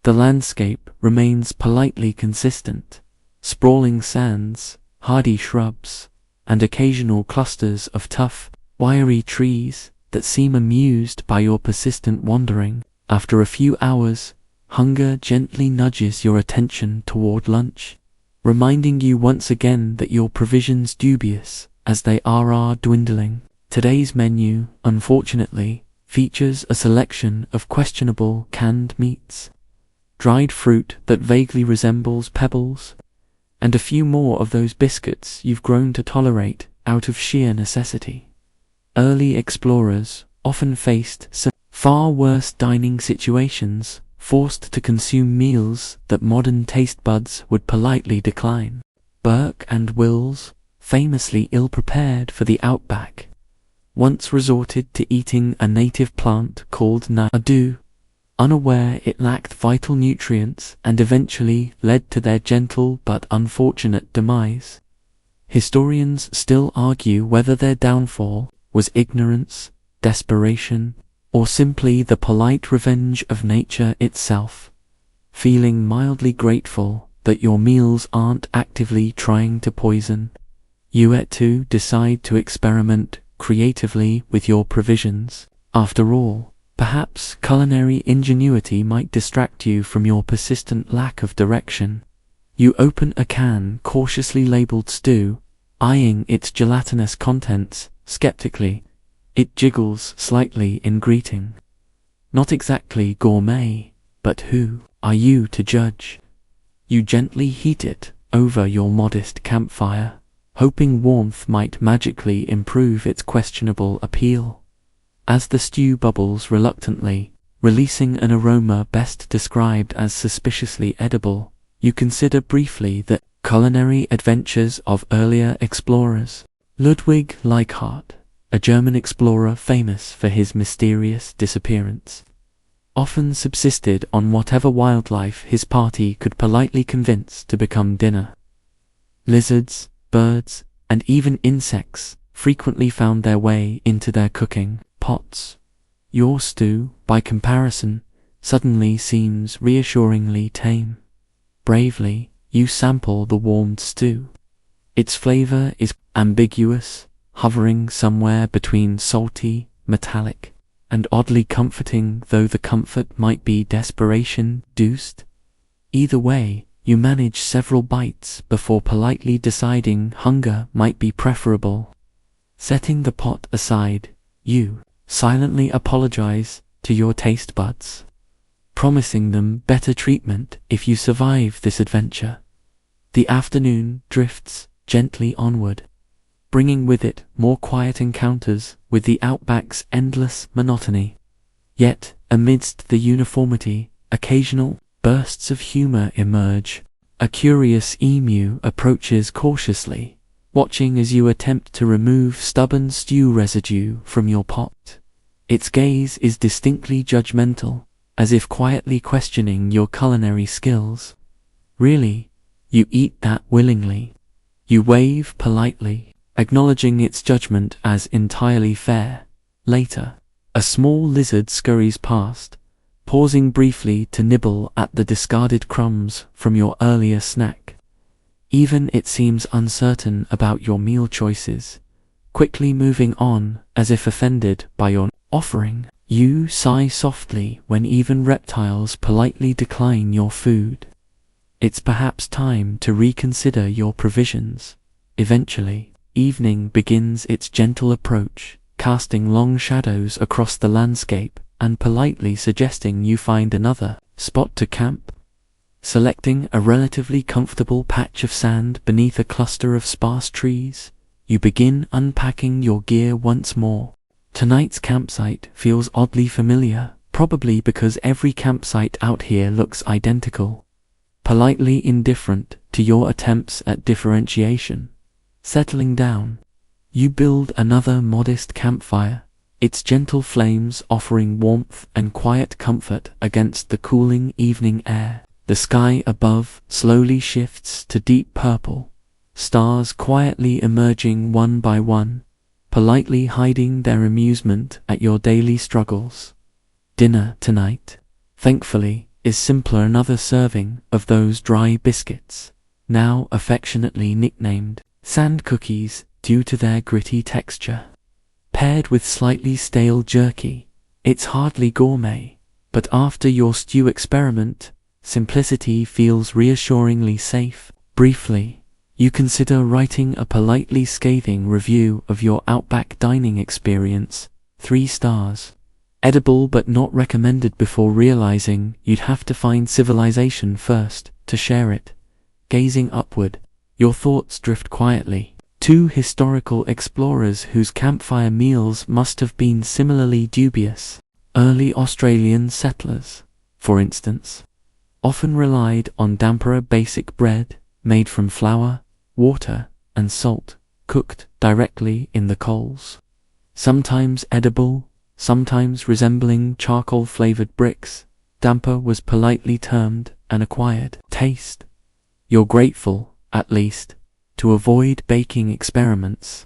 The landscape remains politely consistent, sprawling sands, hardy shrubs, and occasional clusters of tough, wiry trees that seem amused by your persistent wandering. After a few hours, hunger gently nudges your attention toward lunch, reminding you once again that your provisions, dubious as they are dwindling. Today's menu, unfortunately, features a selection of questionable canned meats, dried fruit that vaguely resembles pebbles, and a few more of those biscuits you've grown to tolerate out of sheer necessity. Early explorers often faced some far worse dining situations, forced to consume meals that modern taste buds would politely decline. Burke and Wills, famously ill-prepared for the Outback, once resorted to eating a native plant called narration, unaware it lacked vital nutrients and eventually led to their gentle but unfortunate demise. Historians still argue whether their downfall was ignorance, desperation, or simply the polite revenge of nature itself. Feeling mildly grateful that your meals aren't actively trying to poison, you too decide to experiment creatively with your provisions. After all, perhaps culinary ingenuity might distract you from your persistent lack of direction. You open a can cautiously labeled stew, eyeing its gelatinous contents skeptically. It jiggles slightly in greeting. Not exactly gourmet, but who are you to judge? You gently heat it over your modest campfire, hoping warmth might magically improve its questionable appeal. As the stew bubbles reluctantly, releasing an aroma best described as suspiciously edible, you consider briefly the culinary adventures of earlier explorers. Ludwig Leichhardt, a German explorer famous for his mysterious disappearance, often subsisted on whatever wildlife his party could politely convince to become dinner. Lizards, birds, and even insects frequently found their way into their cooking pots. Your stew, by comparison, suddenly seems reassuringly tame. Bravely, you sample the warmed stew. Its flavor is ambiguous, hovering somewhere between salty, metallic, and oddly comforting, though the comfort might be desperation-induced. Either way, you manage several bites before politely deciding hunger might be preferable. Setting the pot aside, you silently apologize to your taste buds, promising them better treatment if you survive this adventure. The afternoon drifts gently onward, bringing with it more quiet encounters with the Outback's endless monotony. Yet, Amidst the uniformity, occasional bursts of humor emerge. A curious emu approaches cautiously, watching as you attempt to remove stubborn stew residue from your pot. Its gaze is distinctly judgmental, as if quietly questioning your culinary skills. Really? You eat that willingly? You wave politely, acknowledging its judgment as entirely fair. Later, a small lizard scurries past, pausing briefly to nibble at the discarded crumbs from your earlier snack. Even it seems uncertain about your meal choices, quickly moving on as if offended by your offering. You sigh softly when even reptiles politely decline your food. It's perhaps time to reconsider your provisions. Eventually, evening begins its gentle approach, casting long shadows across the landscape and politely suggesting you find another spot to camp. Selecting a relatively comfortable patch of sand beneath a cluster of sparse trees, you begin unpacking your gear once more. Tonight's campsite feels oddly familiar, probably because every campsite out here looks identical. Politely indifferent to your attempts at differentiation. Settling down, you build another modest campfire, its gentle flames offering warmth and quiet comfort against the cooling evening air. The sky above slowly shifts to deep purple, stars quietly emerging one by one, politely hiding their amusement at your daily struggles. Dinner tonight, thankfully, is simply another serving of those dry biscuits, now affectionately nicknamed sand cookies due to their gritty texture. Paired with slightly stale jerky, it's hardly gourmet, but after your stew experiment, simplicity feels reassuringly safe. Briefly, you consider writing a politely scathing review of your Outback dining experience, 3 stars. Edible but not recommended before realizing you'd have to find civilization first to share it. Gazing upward, your thoughts drift quietly. 2 historical explorers whose campfire meals must have been similarly dubious. Early Australian settlers, for instance, often relied on damper basic bread made from flour, water, and salt, cooked directly in the coals. Sometimes edible, sometimes resembling charcoal-flavored bricks, damper was politely termed an acquired taste. You're grateful, at least, to avoid baking experiments.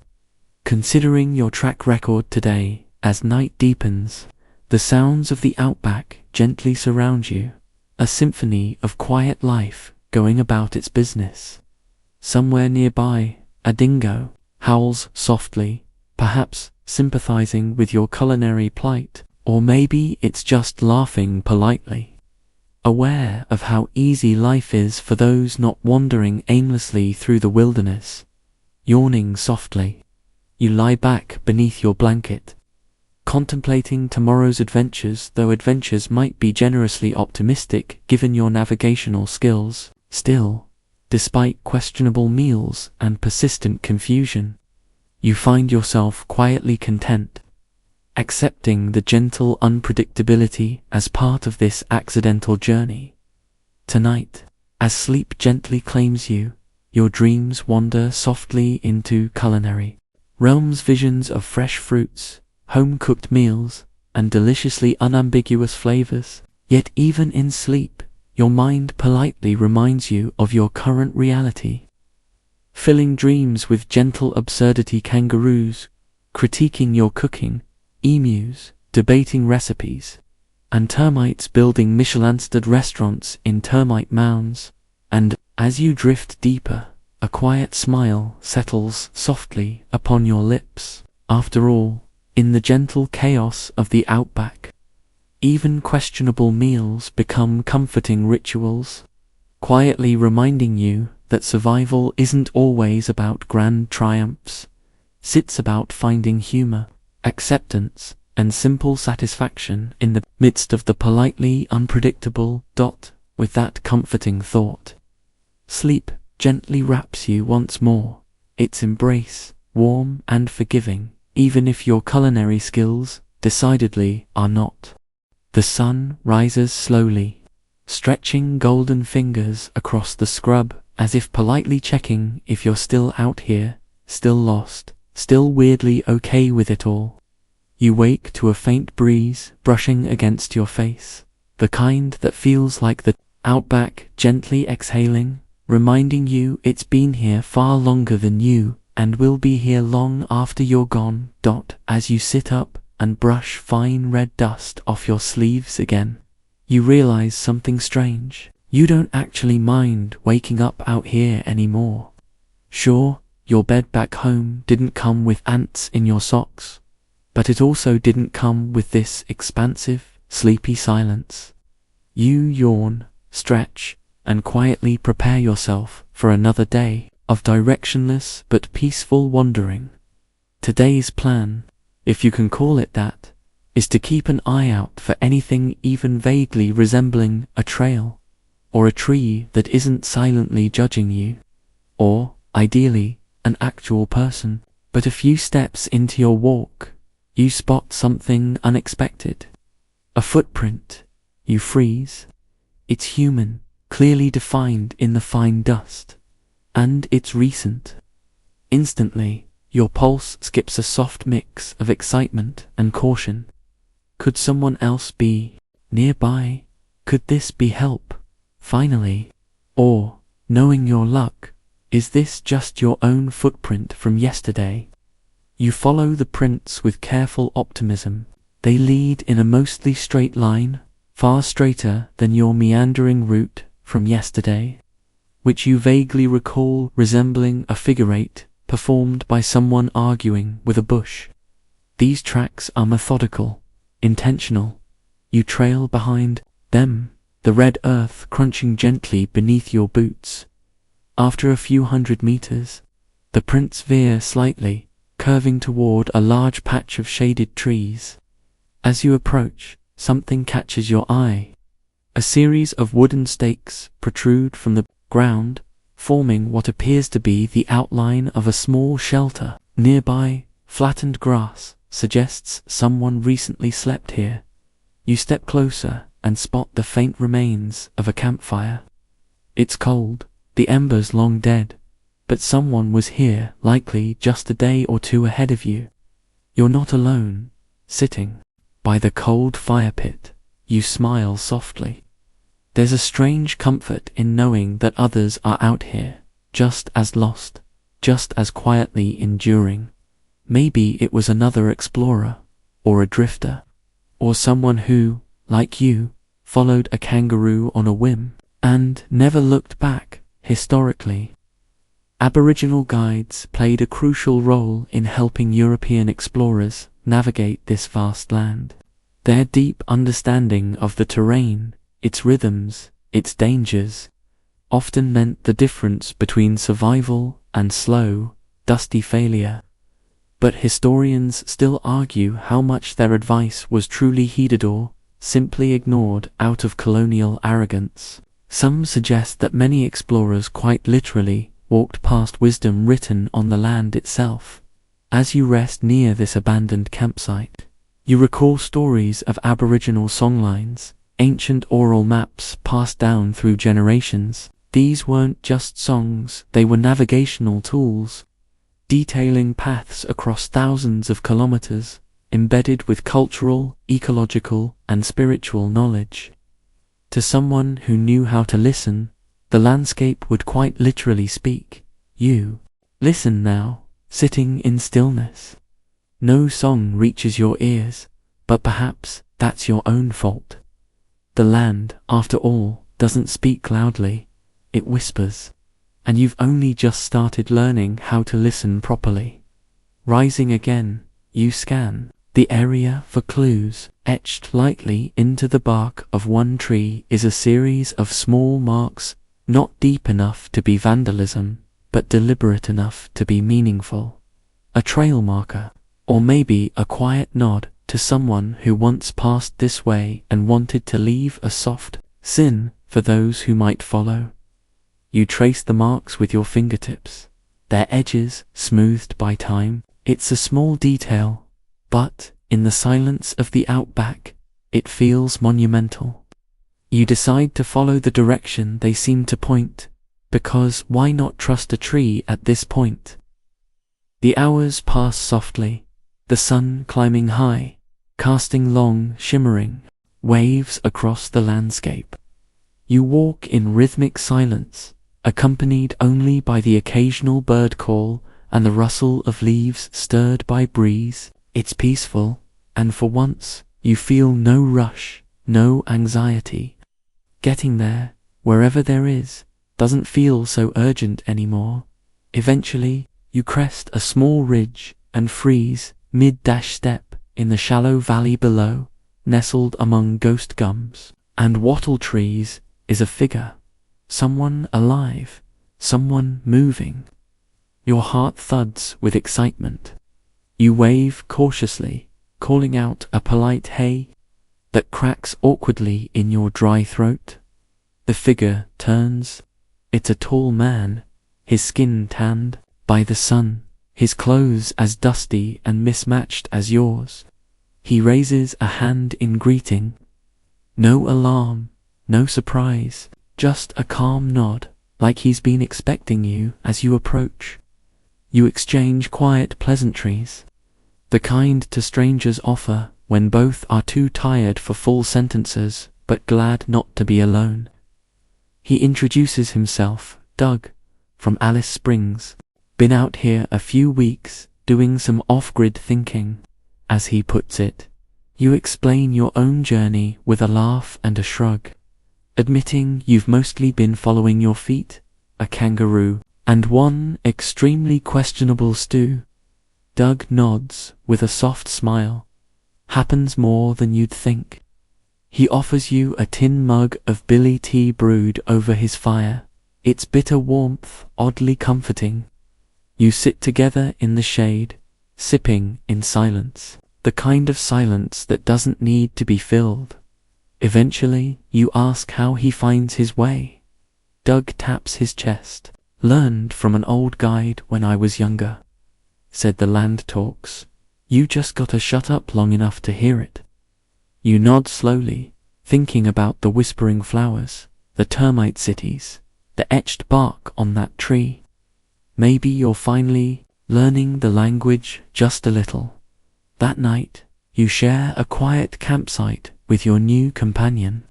Considering your track record today, as night deepens, the sounds of the Outback gently surround you, a symphony of quiet life going about its business. Somewhere nearby, a dingo howls softly, perhaps sympathizing with your culinary plight, or maybe it's just laughing politely. Aware of how easy life is for those not wandering aimlessly through the wilderness. Yawning softly, you lie back beneath your blanket, contemplating tomorrow's adventures, though adventures might be generously optimistic given your navigational skills. Still, despite questionable meals and persistent confusion, you find yourself quietly content, accepting the gentle unpredictability as part of this accidental journey. Tonight, as sleep gently claims you, your dreams wander softly into culinary realms, visions of fresh fruits, home-cooked meals, and deliciously unambiguous flavors. Yet even in sleep, your mind politely reminds you of your current reality, filling dreams with gentle absurdity: kangaroos critiquing your cooking, emus debating recipes, and termites building Michelin-starred restaurants in termite mounds. And as you drift deeper, a quiet smile settles softly upon your lips. After all, in the gentle chaos of the Outback, even questionable meals become comforting rituals, quietly reminding you that survival isn't always about grand triumphs. It's about finding humor, acceptance, and simple satisfaction in the midst of the politely unpredictable. With that comforting thought, sleep gently wraps you once more, its embrace warm and forgiving, even if your culinary skills decidedly are not. The sun rises slowly, stretching golden fingers across the scrub as if politely checking if you're still out here, still lost, still weirdly okay with it all. You wake to a faint breeze brushing against your face, the kind that feels like the Outback gently exhaling, reminding you it's been here far longer than you and will be here long after you're gone. As you sit up and brush fine red dust off your sleeves again, you realize something strange. You don't actually mind waking up out here anymore. Sure, your bed back home didn't come with ants in your socks, but it also didn't come with this expansive, sleepy silence. You yawn, stretch, and quietly prepare yourself for another day of directionless but peaceful wandering. Today's plan, if you can call it that, is to keep an eye out for anything even vaguely resembling a trail, or a tree that isn't silently judging you, or, ideally, an actual person. But a few steps into your walk, you spot something unexpected. A footprint. You freeze. It's human, clearly defined in the fine dust. And it's recent. Instantly, your pulse skips a soft mix of excitement and caution. Could someone else be nearby? Could this be help? Finally. Or, knowing your luck, is this just your own footprint from yesterday? You follow the prints with careful optimism. They lead in a mostly straight line, far straighter than your meandering route from yesterday, which you vaguely recall resembling a figure eight performed by someone arguing with a bush. These tracks are methodical, intentional. You trail behind them, the red earth crunching gently beneath your boots. After a few hundred meters, the prints veer slightly, curving toward a large patch of shaded trees. As you approach, something catches your eye. A series of wooden stakes protrude from the ground, forming what appears to be the outline of a small shelter. Nearby, flattened grass suggests someone recently slept here. You step closer and spot the faint remains of a campfire. It's cold, the embers long dead, but someone was here, likely just a day or two ahead of you. You're not alone. Sitting by the cold fire pit, you smile softly. There's a strange comfort in knowing that others are out here, just as lost, just as quietly enduring. Maybe it was another explorer, or a drifter, or someone who, like you, followed a kangaroo on a whim, and never looked back. Historically, Aboriginal guides played a crucial role in helping European explorers navigate this vast land. Their deep understanding of the terrain, its rhythms, its dangers, often meant the difference between survival and slow, dusty failure. But historians still argue how much their advice was truly heeded or simply ignored out of colonial arrogance. Some suggest that many explorers quite literally walked past wisdom written on the land itself. As you rest near this abandoned campsite, you recall stories of Aboriginal songlines, ancient oral maps passed down through generations. These weren't just songs, they were navigational tools, detailing paths across thousands of kilometers, embedded with cultural, ecological, and spiritual knowledge. To someone who knew how to listen, the landscape would quite literally speak. You listen now, sitting in stillness. No song reaches your ears, but perhaps that's your own fault. The land, after all, doesn't speak loudly, it whispers, and you've only just started learning how to listen properly. Rising again, you scan the area for clues. Etched lightly into the bark of one tree is a series of small marks, not deep enough to be vandalism, but deliberate enough to be meaningful. A trail marker, or maybe a quiet nod to someone who once passed this way and wanted to leave a soft sin for those who might follow. You trace the marks with your fingertips, their edges smoothed by time. It's a small detail, but in the silence of the Outback, It feels monumental. You decide to follow the direction they seem to point, because why not trust a tree at this point? The hours pass softly, the sun climbing high, casting long, shimmering waves across the landscape. You walk in rhythmic silence, accompanied only by the occasional bird call and the rustle of leaves stirred by breeze. It's peaceful, and for once, you feel no rush, no anxiety. Getting there, wherever there is, doesn't feel so urgent anymore. Eventually, you crest a small ridge and freeze mid-step in the shallow valley below. Nestled among ghost gums and wattle trees is a figure, someone alive, someone moving. Your heart thuds with excitement. You wave cautiously, calling out a polite hey that cracks awkwardly in your dry throat. The figure turns. It's a tall man, his skin tanned by the sun, his clothes as dusty and mismatched as yours. He raises a hand in greeting. No alarm, no surprise, just a calm nod, like he's been expecting you as you approach. You exchange quiet pleasantries, the kind to strangers offer when both are too tired for full sentences but glad not to be alone. He introduces himself, Doug, from Alice Springs. Been out here a few weeks, doing some off-grid thinking, as he puts it. You explain your own journey with a laugh and a shrug, admitting you've mostly been following your feet, a kangaroo, and one extremely questionable stew. Doug nods with a soft smile. Happens more than you'd think. He offers you a tin mug of billy tea brewed over his fire, its bitter warmth oddly comforting. You sit together in the shade, sipping in silence, the kind of silence that doesn't need to be filled. Eventually, you ask how he finds his way. Doug taps his chest. Learned from an old guide when I was younger, said the land talks. You just gotta shut up long enough to hear it. You nod slowly, thinking about the whispering flowers, the termite cities, the etched bark on that tree. Maybe you're finally learning the language just a little. That night, you share a quiet campsite with your new companion.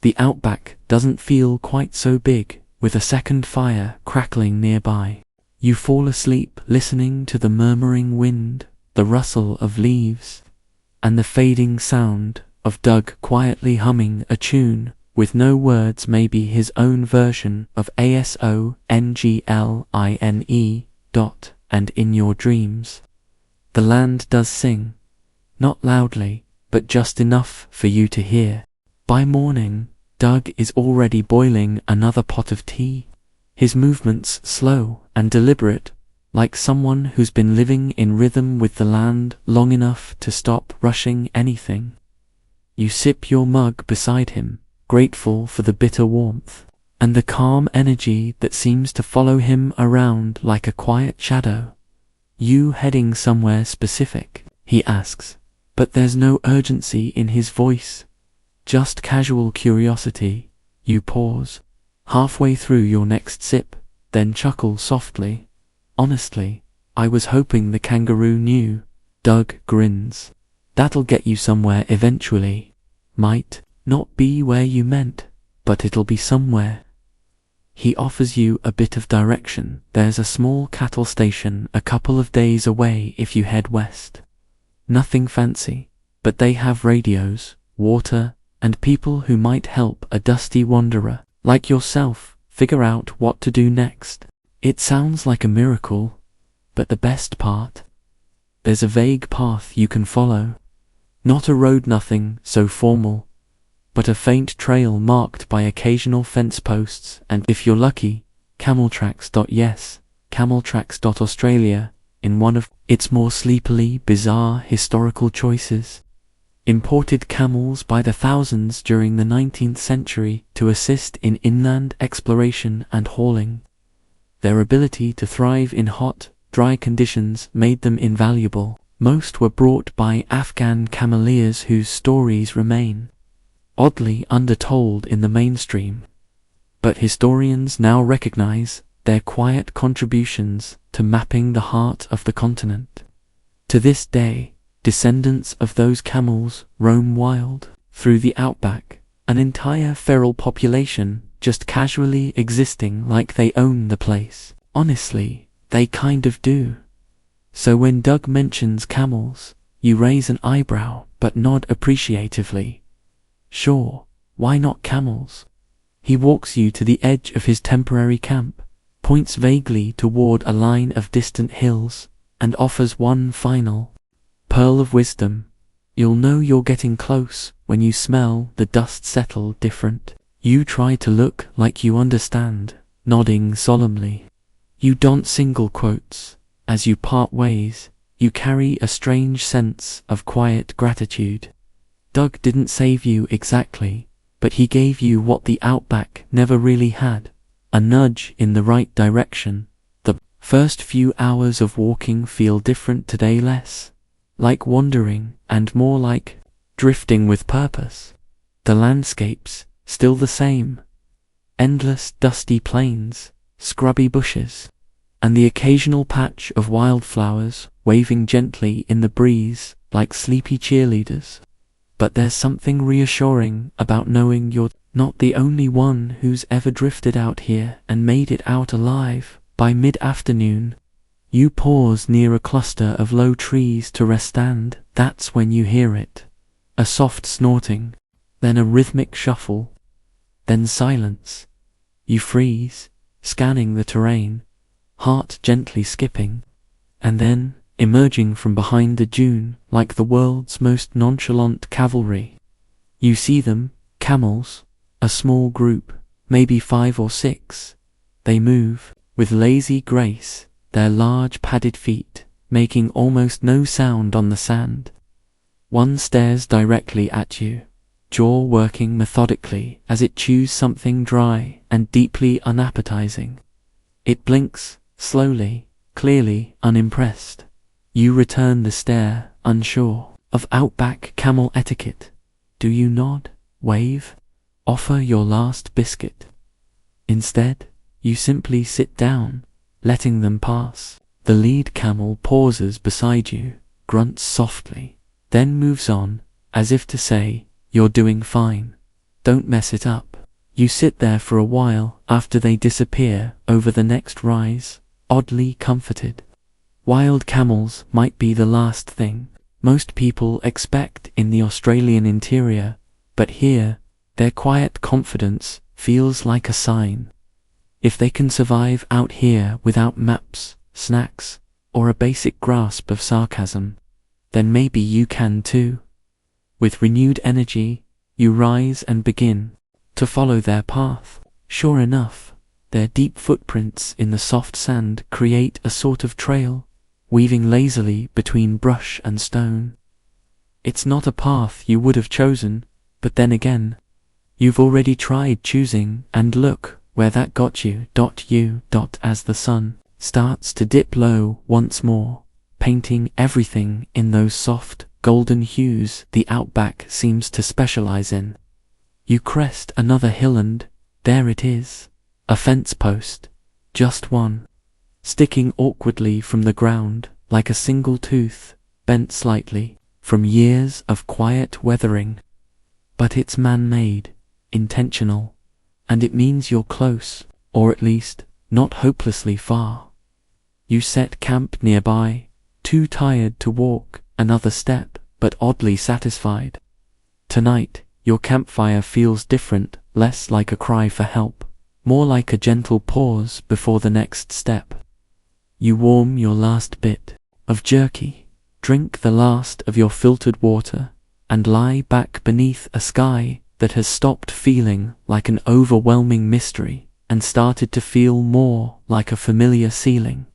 The Outback doesn't feel quite so big, with a second fire crackling nearby. You fall asleep listening to the murmuring wind, the rustle of leaves, and the fading sound of Doug quietly humming a tune with no words, maybe his own version of ASONGLINE. And in your dreams, the land does sing, not loudly, but just enough for you to hear. By morning, Doug is already boiling another pot of tea, his movements slow and deliberate, like someone who's been living in rhythm with the land long enough to stop rushing anything. You sip your mug beside him, grateful for the bitter warmth, and the calm energy that seems to follow him around like a quiet shadow. You heading somewhere specific? He asks, but there's no urgency in his voice. Just casual curiosity. You pause, halfway through your next sip, then chuckle softly. Honestly, I was hoping the kangaroo knew. Doug grins. That'll get you somewhere eventually. Might not be where you meant, but it'll be somewhere. He offers you a bit of direction. There's a small cattle station a couple of days away if you head west. Nothing fancy, but they have radios, water, and people who might help a dusty wanderer like yourself figure out what to do next. It sounds like a miracle, but the best part? There's a vague path you can follow. Not a road, nothing so formal, but a faint trail marked by occasional fence posts and, if you're lucky, camel tracks. Yes, camel tracks. Australia, in one of its more sleepily bizarre historical choices. Imported camels by the thousands during the 19th century to assist in inland exploration and hauling. Their ability to thrive in hot, dry conditions made them invaluable. Most were brought by Afghan cameleers whose stories remain oddly undertold in the mainstream, but historians now recognize their quiet contributions to mapping the heart of the continent. To this day, descendants of those camels roam wild through the outback, an entire feral population just casually existing like they own the place. Honestly, they kind of do. So when Doug mentions camels, you raise an eyebrow but nod appreciatively. Sure, why not camels? He walks you to the edge of his temporary camp, points vaguely toward a line of distant hills, and offers one final pearl of wisdom. You'll know you're getting close when you smell the dust settle different. You try to look like you understand, nodding solemnly. You don't single quotes. As you part ways, you carry a strange sense of quiet gratitude. Doug didn't save you exactly, but he gave you what the Outback never really had, a nudge in the right direction. The first few hours of walking feel different today, less like wandering and more like drifting with purpose. The landscapes still the same, endless dusty plains, scrubby bushes, and the occasional patch of wildflowers waving gently in the breeze like sleepy cheerleaders. But there's something reassuring about knowing you're not the only one who's ever drifted out here and made it out alive. By mid-afternoon, you pause near a cluster of low trees to rest, and that's when you hear it. A soft snorting, then a rhythmic shuffle, then silence. You freeze, scanning the terrain, heart gently skipping, and then, emerging from behind the dune like the world's most nonchalant cavalry, you see them, camels, a small group, maybe 5 or 6. They move with lazy grace, their large padded feet making almost no sound on the sand. One stares directly at you, jaw working methodically as it chews something dry and deeply unappetizing. It blinks, slowly, clearly unimpressed. You return the stare, unsure of Outback camel etiquette. Do you nod, wave, offer your last biscuit? Instead, you simply sit down, letting them pass. The lead camel pauses beside you, grunts softly, then moves on, as if to say, "You're doing fine. Don't mess it up." You sit there for a while after they disappear over the next rise, oddly comforted. Wild camels might be the last thing most people expect in the Australian interior, but here, their quiet confidence feels like a sign. If they can survive out here without maps, snacks, or a basic grasp of sarcasm, then maybe you can too. With renewed energy, you rise and begin to follow their path. Sure enough, their deep footprints in the soft sand create a sort of trail, weaving lazily between brush and stone. It's not a path you would have chosen, but then again, you've already tried choosing, and look where that got you. As the sun starts to dip low once more, painting everything in those soft, golden hues the Outback seems to specialize in. You crest another hill and there it is, a fence post, just one, sticking awkwardly from the ground like a single tooth, bent slightly from years of quiet weathering. But it's man-made, intentional, and it means you're close, or at least, not hopelessly far. You set camp nearby, too tired to walk another step, but oddly satisfied. Tonight, your campfire feels different, less like a cry for help, more like a gentle pause before the next step. You warm your last bit of jerky, drink the last of your filtered water, and lie back beneath a sky that has stopped feeling like an overwhelming mystery and started to feel more like a familiar ceiling.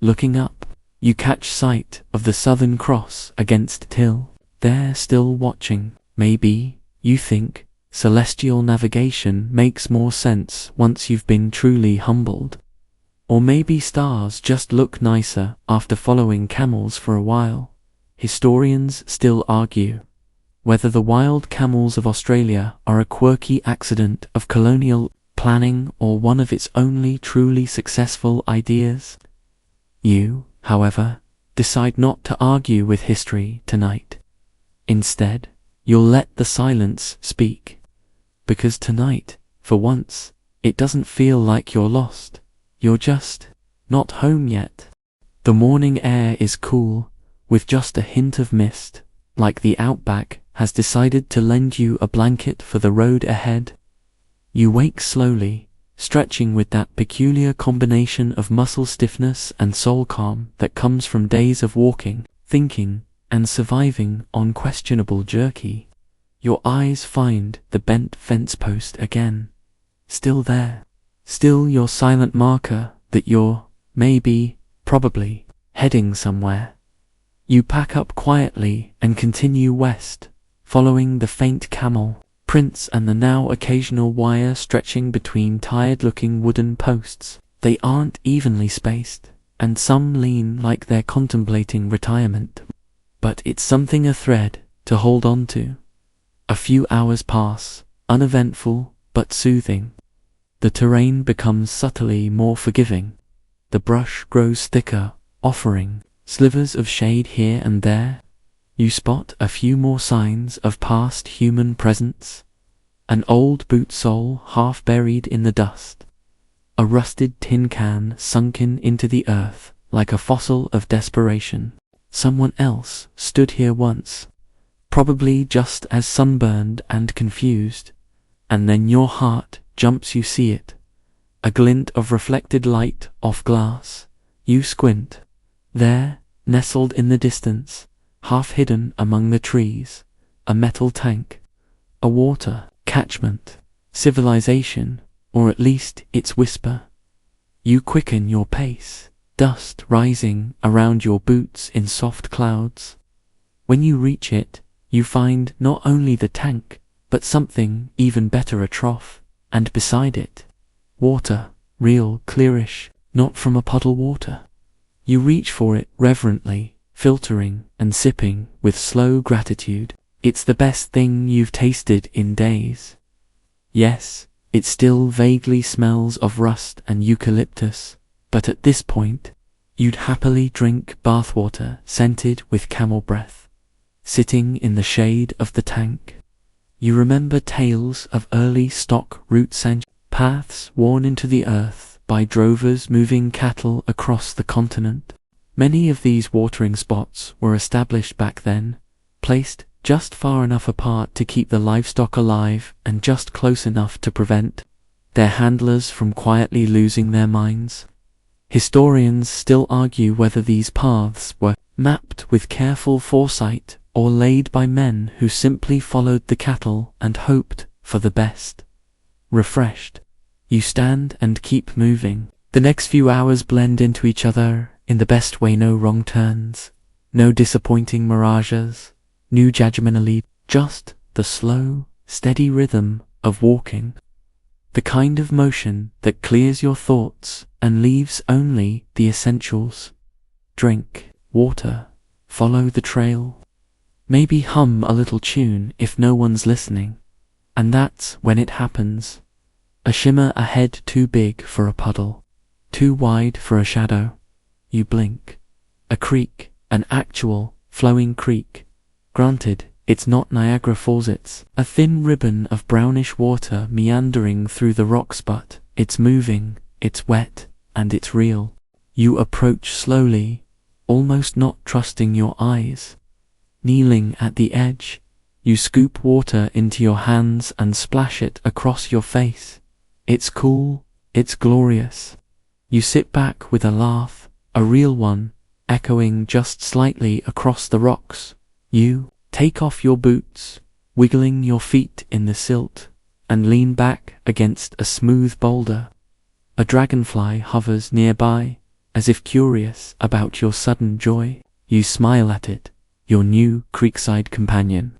Looking up, you catch sight of the Southern Cross against Till. They're still watching. Maybe, you think, celestial navigation makes more sense once you've been truly humbled. Or maybe stars just look nicer after following camels for a while. historians still argue whether the wild camels of Australia are a quirky accident of colonial planning or one of its only truly successful ideas. You, however, decide not to argue with history tonight. Instead, you'll let the silence speak. Because tonight, for once, it doesn't feel like you're lost. You're just not home yet. The morning air is cool, with just a hint of mist, like the Outback has decided to lend you a blanket for the road ahead. You wake slowly, stretching with that peculiar combination of muscle stiffness and soul calm that comes from days of walking, thinking, and surviving on questionable jerky. Your eyes find the bent fence post again. Still there. Still your silent marker that you're, maybe, probably, heading somewhere. You pack up quietly and continue west, following the faint camel prints and the now occasional wire stretching between tired-looking wooden posts. They aren't evenly spaced, and some lean like they're contemplating retirement. But it's something a thread to hold on to. A few hours pass, uneventful but soothing. The terrain becomes subtly more forgiving. The brush grows thicker, offering slivers of shade here and there. You spot a few more signs of past human presence. An old boot sole half buried in the dust. A rusted tin can sunken into the earth like a fossil of desperation. Someone else stood here once, probably just as sunburned and confused, and then your heart jumps. You see it. A glint of reflected light off glass. You squint. There, nestled in the distance, half hidden among the trees, a metal tank, a water catchment, civilization, or at least its whisper. You quicken your pace, dust rising around your boots in soft clouds. When you reach it, you find not only the tank, but something even better, a trough, and beside it, water, real, clearish, not from a puddle water. You reach for it reverently, filtering and sipping with slow gratitude. It's the best thing you've tasted in days. Yes, it still vaguely smells of rust and eucalyptus, but at this point, you'd happily drink bathwater scented with camel breath. Sitting in the shade of the tank, you remember tales of early stock routes and paths worn into the earth by drovers moving cattle across the continent. Many of these watering spots were established back then, placed just far enough apart to keep the livestock alive and just close enough to prevent their handlers from quietly losing their minds. Historians still argue whether these paths were mapped with careful foresight or laid by men who simply followed the cattle and hoped for the best. Refreshed, you stand and keep moving. The next few hours blend into each other in the best way. No wrong turns, no disappointing mirages, no judgmentally, just the slow, steady rhythm of walking. The kind of motion that clears your thoughts and leaves only the essentials. Drink water, follow the trail. Maybe hum a little tune if no one's listening. And that's when it happens. A shimmer ahead too big for a puddle, too wide for a shadow. You blink. A creek, an actual, flowing creek. Granted, it's not Niagara Falls, it's a thin ribbon of brownish water meandering through the rocks, but it's moving, it's wet, and it's real. You approach slowly, almost not trusting your eyes. Kneeling at the edge, you scoop water into your hands and splash it across your face. It's cool, it's glorious. You sit back with a laugh, a real one, echoing just slightly across the rocks. You take off your boots, wiggling your feet in the silt, and lean back against a smooth boulder. A dragonfly hovers nearby, as if curious about your sudden joy. You smile at it, your new creekside companion,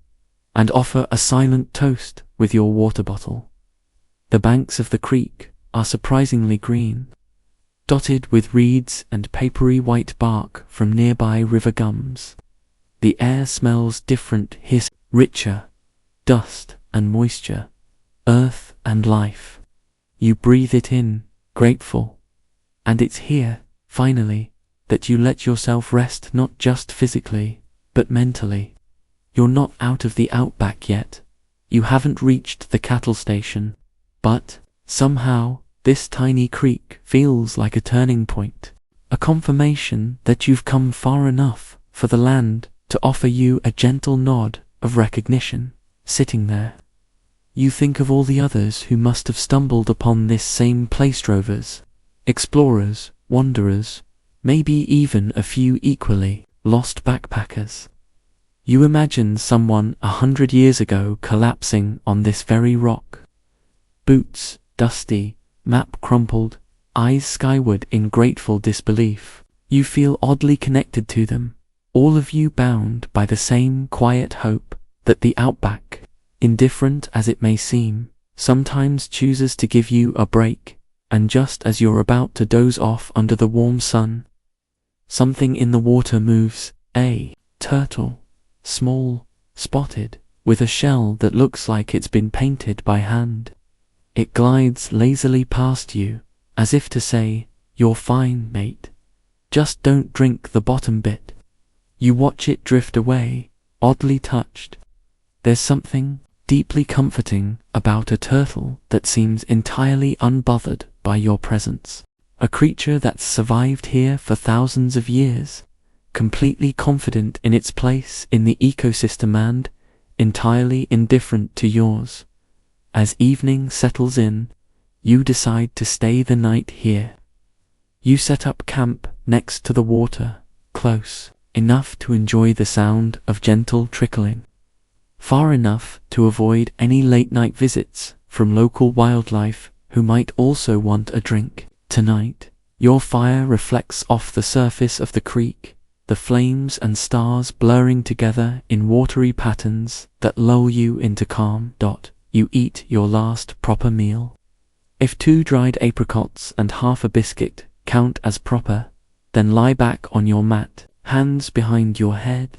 and offer a silent toast with your water bottle. The banks of the creek are surprisingly green, dotted with reeds and papery white bark from nearby river gums. The air smells different, richer, dust and moisture, earth and life. You breathe it in, grateful. And it's here, finally, that you let yourself rest, not just physically, but mentally. You're not out of the outback yet. You haven't reached the cattle station. But, somehow, this tiny creek feels like a turning point. A confirmation that you've come far enough for the land to offer you a gentle nod of recognition. Sitting there, you think of all the others who must have stumbled upon this same place, drovers, explorers, wanderers, maybe even a few equally lost backpackers. You imagine someone 100 years ago collapsing on this very rock. Boots dusty, map crumpled, eyes skyward in grateful disbelief. You feel oddly connected to them, all of you bound by the same quiet hope that the outback, indifferent as it may seem, sometimes chooses to give you a break. And just as you're about to doze off under the warm sun, something in the water moves. A turtle, small, spotted, with a shell that looks like it's been painted by hand. It glides lazily past you, as if to say, "You're fine, mate. Just don't drink the bottom bit." You watch it drift away, oddly touched. There's something deeply comforting about a turtle that seems entirely unbothered by your presence. A creature that's survived here for thousands of years, completely confident in its place in the ecosystem and entirely indifferent to yours. As evening settles in, you decide to stay the night here. You set up camp next to the water, close enough to enjoy the sound of gentle trickling, far enough to avoid any late-night visits from local wildlife who might also want a drink. Tonight, your fire reflects off the surface of the creek, the flames and stars blurring together in watery patterns that lull you into calm. You eat your last proper meal. If 2 dried apricots and half a biscuit count as proper, then lie back on your mat, hands behind your head,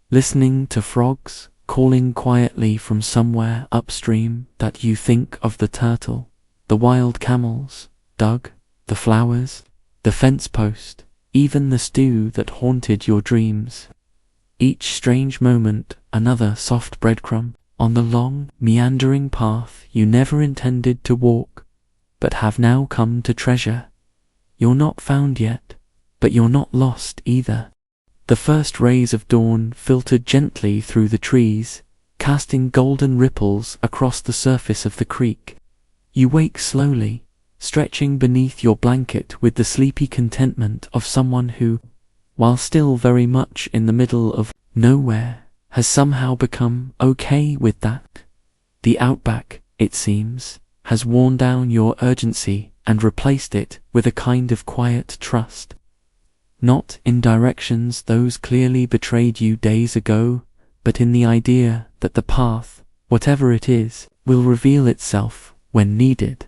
listening to frogs calling quietly from somewhere upstream. That you think of the turtle, the wild camels, Doug, the flowers, the fence post, even the stew that haunted your dreams. Each strange moment another soft breadcrumb on the long, meandering path you never intended to walk, but have now come to treasure. You're not found yet, but you're not lost either. The first rays of dawn filtered gently through the trees, casting golden ripples across the surface of the creek. You wake slowly, stretching beneath your blanket with the sleepy contentment of someone who, while still very much in the middle of nowhere, has somehow become okay with that. The outback, it seems, has worn down your urgency and replaced it with a kind of quiet trust. Not in directions those clearly betrayed you days ago, but in the idea that the path, whatever it is, will reveal itself when needed.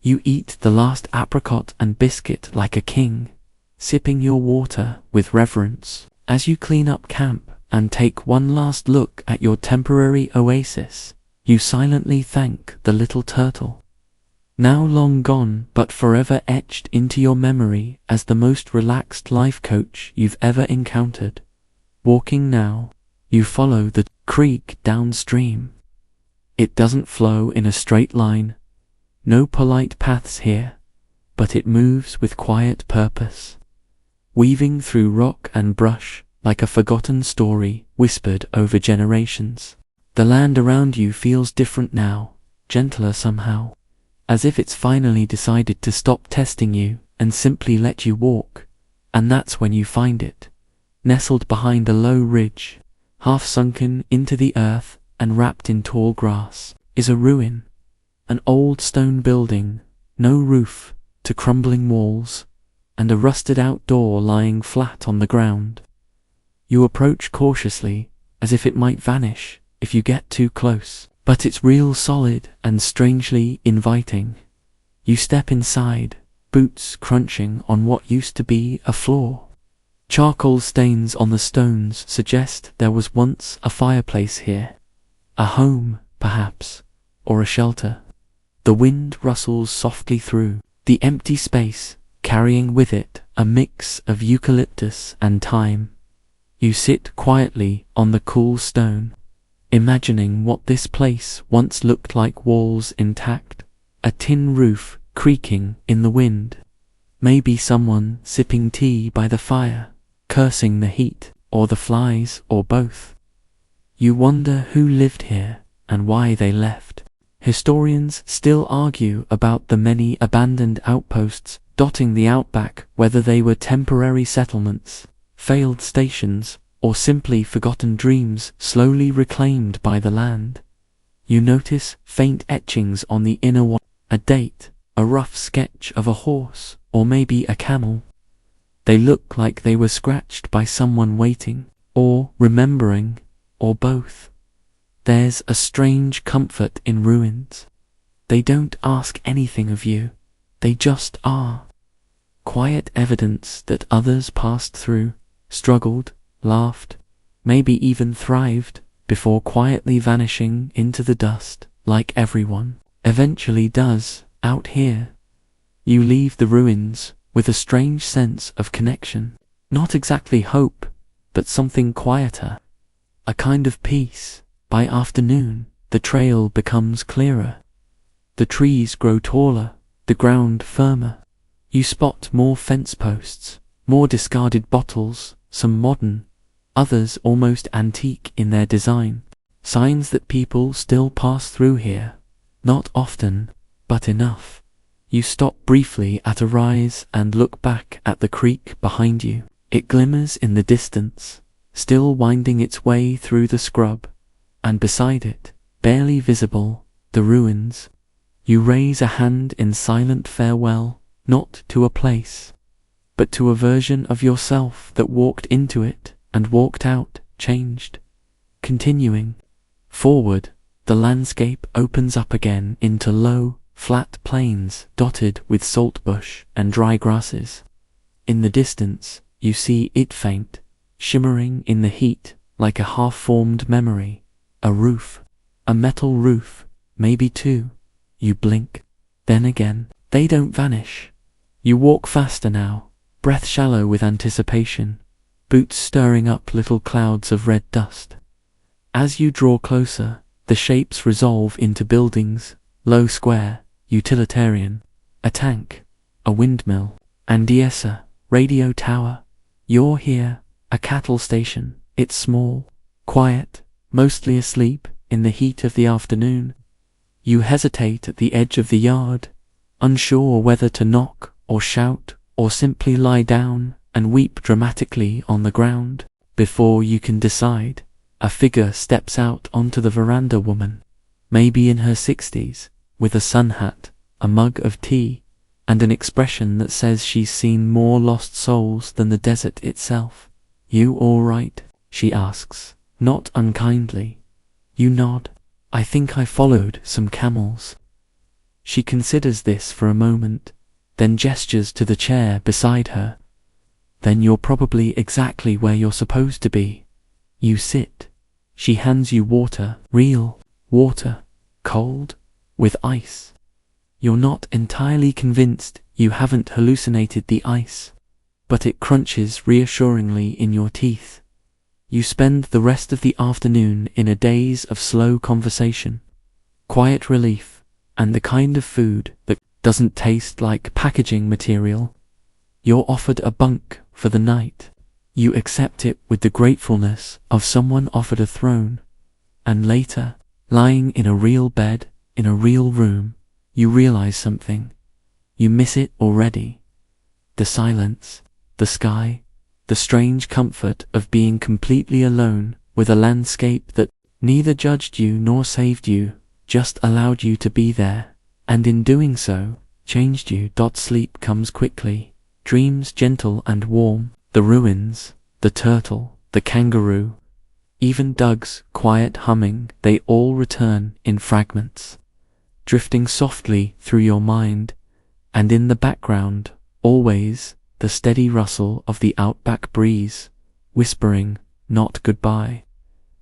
You eat the last apricot and biscuit like a king, sipping your water with reverence. As you clean up camp and take one last look at your temporary oasis, you silently thank the little turtle, now long gone but forever etched into your memory as the most relaxed life coach you've ever encountered. Walking now, you follow the creek downstream. It doesn't flow in a straight line, no polite paths here, but it moves with quiet purpose, weaving through rock and brush like a forgotten story whispered over generations. The land around you feels different now, gentler somehow, as if it's finally decided to stop testing you and simply let you walk. And that's when you find it. Nestled behind a low ridge, half sunken into the earth and wrapped in tall grass, is a ruin. An old stone building, no roof to crumbling walls, and a rusted out door lying flat on the ground. You approach cautiously, as if it might vanish if you get too close. But it's real solid and strangely inviting. You step inside, boots crunching on what used to be a floor. Charcoal stains on the stones suggest there was once a fireplace here. A home, perhaps, or a shelter. The wind rustles softly through the empty space, carrying with it a mix of eucalyptus and thyme. You sit quietly on the cool stone, imagining what this place once looked like: walls intact, a tin roof creaking in the wind, maybe someone sipping tea by the fire, cursing the heat, or the flies, or both. You wonder who lived here and why they left. Historians still argue about the many abandoned outposts dotting the outback, whether they were temporary settlements, failed stations, or simply forgotten dreams slowly reclaimed by the land. You notice faint etchings on the inner wall, a date, a rough sketch of a horse, or maybe a camel. They look like they were scratched by someone waiting, or remembering, or both. There's a strange comfort in ruins. They don't ask anything of you, they just are. Quiet evidence that others passed through, struggled, laughed, maybe even thrived, before quietly vanishing into the dust, like everyone eventually does out here. You leave the ruins with a strange sense of connection. Not exactly hope, but something quieter. A kind of peace. By afternoon, the trail becomes clearer. The trees grow taller, the ground firmer. You spot more fence posts, more discarded bottles, some modern, others almost antique in their design. Signs that people still pass through here. Not often, but enough. You stop briefly at a rise and look back at the creek behind you. It glimmers in the distance, still winding its way through the scrub, and beside it, barely visible, the ruins. You raise a hand in silent farewell, not to a place, but to a version of yourself that walked into it and walked out, changed. Continuing forward, the landscape opens up again into low, flat plains dotted with saltbush and dry grasses. In the distance, you see it faint, shimmering in the heat like a half-formed memory. A roof, a metal roof, maybe two. You blink. Then again, they don't vanish. You walk faster now, breath shallow with anticipation, boots stirring up little clouds of red dust. As you draw closer, the shapes resolve into buildings, low square, utilitarian, a tank, a windmill, and yes, a radio tower. You're here, a cattle station. It's small, quiet, mostly asleep in the heat of the afternoon. You hesitate at the edge of the yard, unsure whether to knock or shout or simply lie down and weep dramatically on the ground. Before you can decide, a figure steps out onto the veranda. Woman, maybe in her 60s, with a sun hat, a mug of tea, and an expression that says she's seen more lost souls than the desert itself. You all right? She asks, not unkindly. You nod. I think I followed some camels. She considers this for a moment, then gestures to the chair beside her. Then you're probably exactly where you're supposed to be. You sit. She hands you water, real water, cold, with ice. You're not entirely convinced you haven't hallucinated the ice, but it crunches reassuringly in your teeth. You spend the rest of the afternoon in a daze of slow conversation, quiet relief, and the kind of food that doesn't taste like packaging material. You're offered a bunk for the night. You accept it with the gratefulness of someone offered a throne. And later, lying in a real bed, in a real room, you realize something. You miss it already. The silence, the sky, the strange comfort of being completely alone with a landscape that neither judged you nor saved you, just allowed you to be there, and in doing so, changed you. Sleep comes quickly, dreams gentle and warm, the ruins, the turtle, the kangaroo, even Doug's quiet humming, they all return in fragments, drifting softly through your mind, and in the background, always, the steady rustle of the Outback breeze, whispering, not goodbye,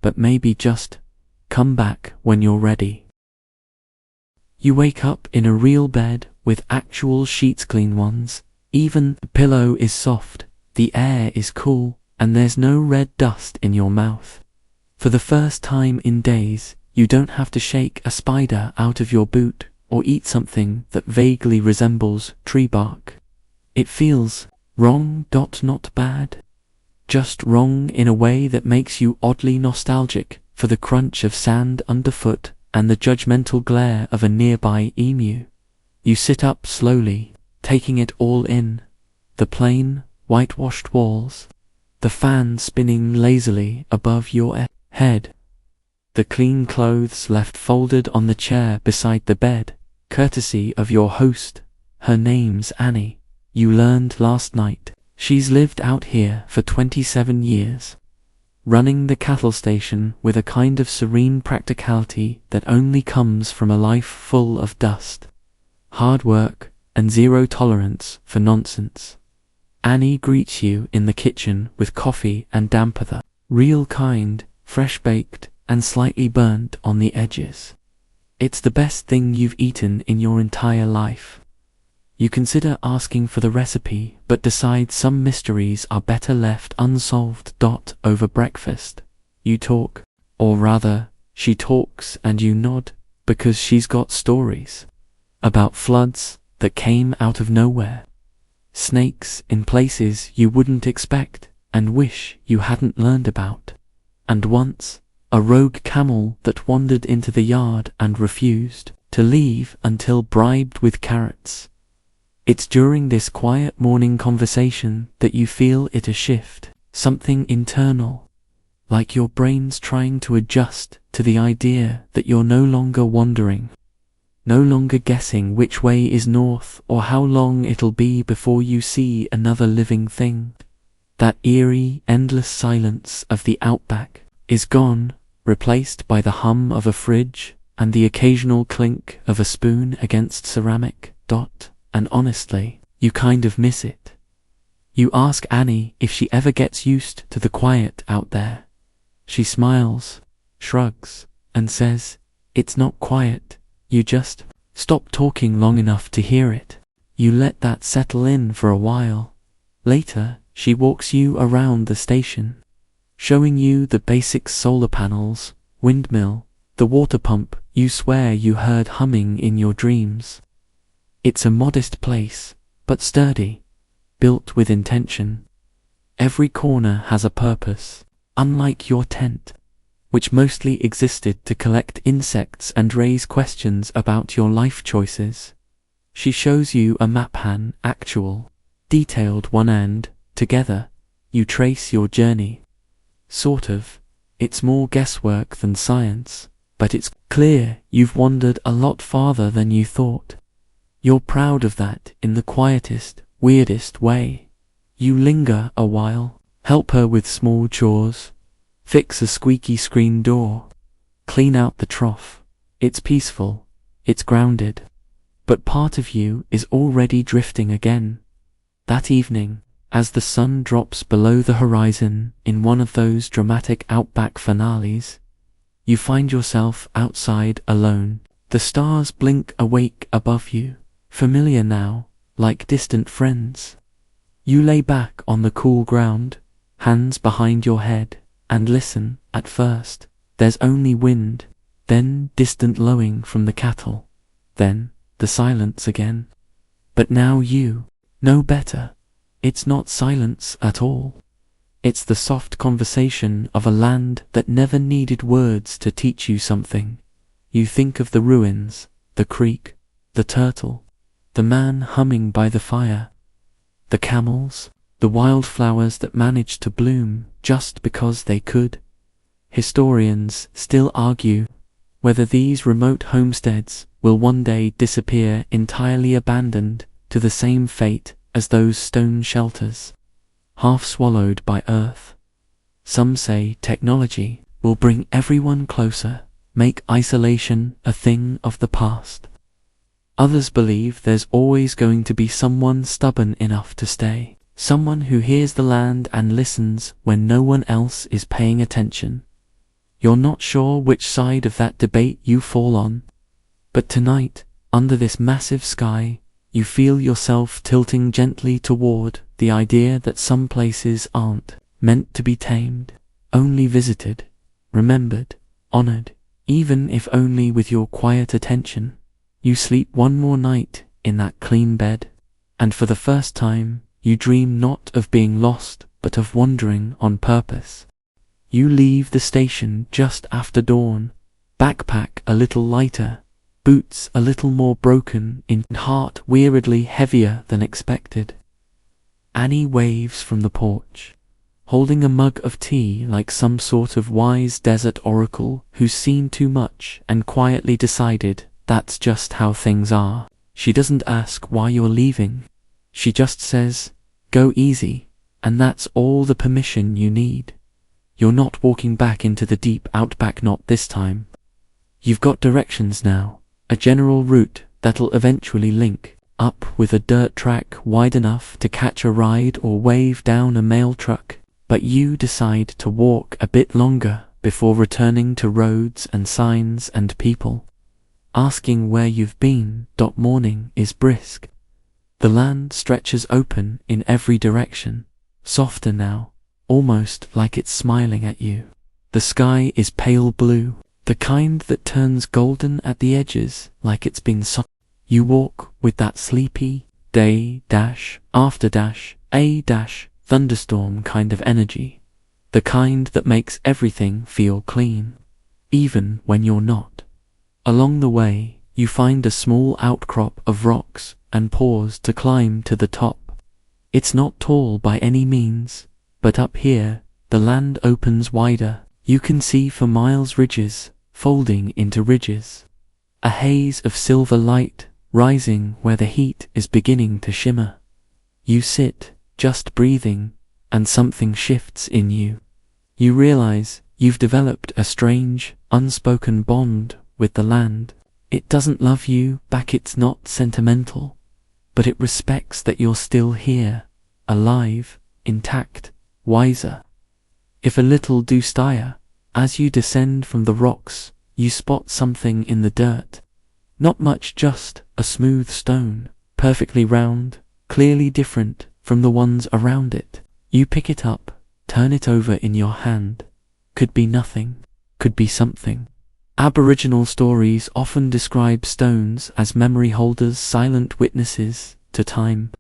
but maybe just, come back when you're ready. You wake up in a real bed with actual sheets, clean ones. Even the pillow is soft, the air is cool, and there's no red dust in your mouth. For the first time in days, you don't have to shake a spider out of your boot or eat something that vaguely resembles tree bark. It feels wrong, not bad. Just wrong in a way that makes you oddly nostalgic for the crunch of sand underfoot and the judgmental glare of a nearby emu. You sit up slowly, taking it all in. The plain, whitewashed walls, the fan spinning lazily above your head, the clean clothes left folded on the chair beside the bed, courtesy of your host. Her name's Annie. You learned last night. She's lived out here for 27 years, running the cattle station with a kind of serene practicality that only comes from a life full of dust, hard work, and zero tolerance for nonsense. Annie greets you in the kitchen with coffee and damper, the real kind, fresh baked, and slightly burnt on the edges. It's the best thing you've eaten in your entire life. You consider asking for the recipe, but decide some mysteries are better left unsolved. Over breakfast, you talk, or rather, she talks and you nod, because she's got stories about floods that came out of nowhere, snakes in places you wouldn't expect and wish you hadn't learned about, and once, a rogue camel that wandered into the yard and refused to leave until bribed with carrots. It's during this quiet morning conversation that you feel it a shift, something internal, like your brain's trying to adjust to the idea that you're no longer wandering, no longer guessing which way is north or how long it'll be before you see another living thing. That eerie, endless silence of the Outback is gone, replaced by the hum of a fridge and the occasional clink of a spoon against ceramic. And honestly, you kind of miss it. You ask Annie if she ever gets used to the quiet out there. She smiles, shrugs, and says, it's not quiet, you just stop talking long enough to hear it. You let that settle in for a while. Later, she walks you around the station, showing you the basic solar panels, windmill, the water pump you swear you heard humming in your dreams. It's a modest place, but sturdy, built with intention. Every corner has a purpose, unlike your tent, which mostly existed to collect insects and raise questions about your life choices. She shows you a map, an actual, detailed one, and, together, you trace your journey. Sort of. It's more guesswork than science, but it's clear you've wandered a lot farther than you thought. You're proud of that in the quietest, weirdest way. You linger a while, help her with small chores, fix a squeaky screen door, clean out the trough. It's peaceful, it's grounded. But part of you is already drifting again. That evening, as the sun drops below the horizon in one of those dramatic Outback finales, you find yourself outside alone. The stars blink awake above you, familiar now, like distant friends. You lay back on the cool ground, hands behind your head, and listen. At first, there's only wind, then distant lowing from the cattle, then the silence again. But now you know better. It's not silence at all. It's the soft conversation of a land that never needed words to teach you something. You think of the ruins, the creek, the turtle, the man humming by the fire, the camels, the wildflowers that managed to bloom just because they could. Historians still argue whether these remote homesteads will one day disappear entirely, abandoned to the same fate as those stone shelters, half swallowed by earth. Some say technology will bring everyone closer, make isolation a thing of the past. Others believe there's always going to be someone stubborn enough to stay. someone who hears the land and listens when no one else is paying attention. You're not sure which side of that debate you fall on, but tonight, under this massive sky, you feel yourself tilting gently toward the idea that some places aren't meant to be tamed, only visited, remembered, honored, even if only with your quiet attention. You sleep one more night in that clean bed, and for the first time, you dream not of being lost, but of wandering on purpose. You leave the station just after dawn, backpack a little lighter, boots a little more broken in, heart weirdly heavier than expected. Annie waves from the porch, holding a mug of tea like some sort of wise desert oracle who's seen too much and quietly decided that's just how things are. She doesn't ask why you're leaving. She just says, "Go easy," and that's all the permission you need. You're not walking back into the deep outback, not this time. You've got directions now, a general route that'll eventually link up with a dirt track wide enough to catch a ride or wave down a mail truck, but you decide to walk a bit longer before returning to roads and signs and people. Asking where you've been. Morning is brisk. The land stretches open in every direction, softer now, almost like it's smiling at you. The sky is pale blue, the kind that turns golden at the edges like it's been soft. You walk with that sleepy, day-after-a-thunderstorm kind of energy, the kind that makes everything feel clean, even when you're not. Along the way, you find a small outcrop of rocks and pause to climb to the top. It's not tall by any means, but up here, the land opens wider. You can see for miles ridges, folding into ridges. A haze of silver light, rising where the heat is beginning to shimmer. You sit, just breathing, and something shifts in you. You realize you've developed a strange, unspoken bond with the land. It doesn't love you back, it's not sentimental, but it respects that you're still here, alive, intact, wiser. If a little doostire, as you descend from the rocks, you spot something in the dirt. Not much, just a smooth stone, perfectly round, clearly different from the ones around it. You pick it up, turn it over in your hand. Could be nothing, could be something. Aboriginal stories often describe stones as memory holders, silent witnesses to time,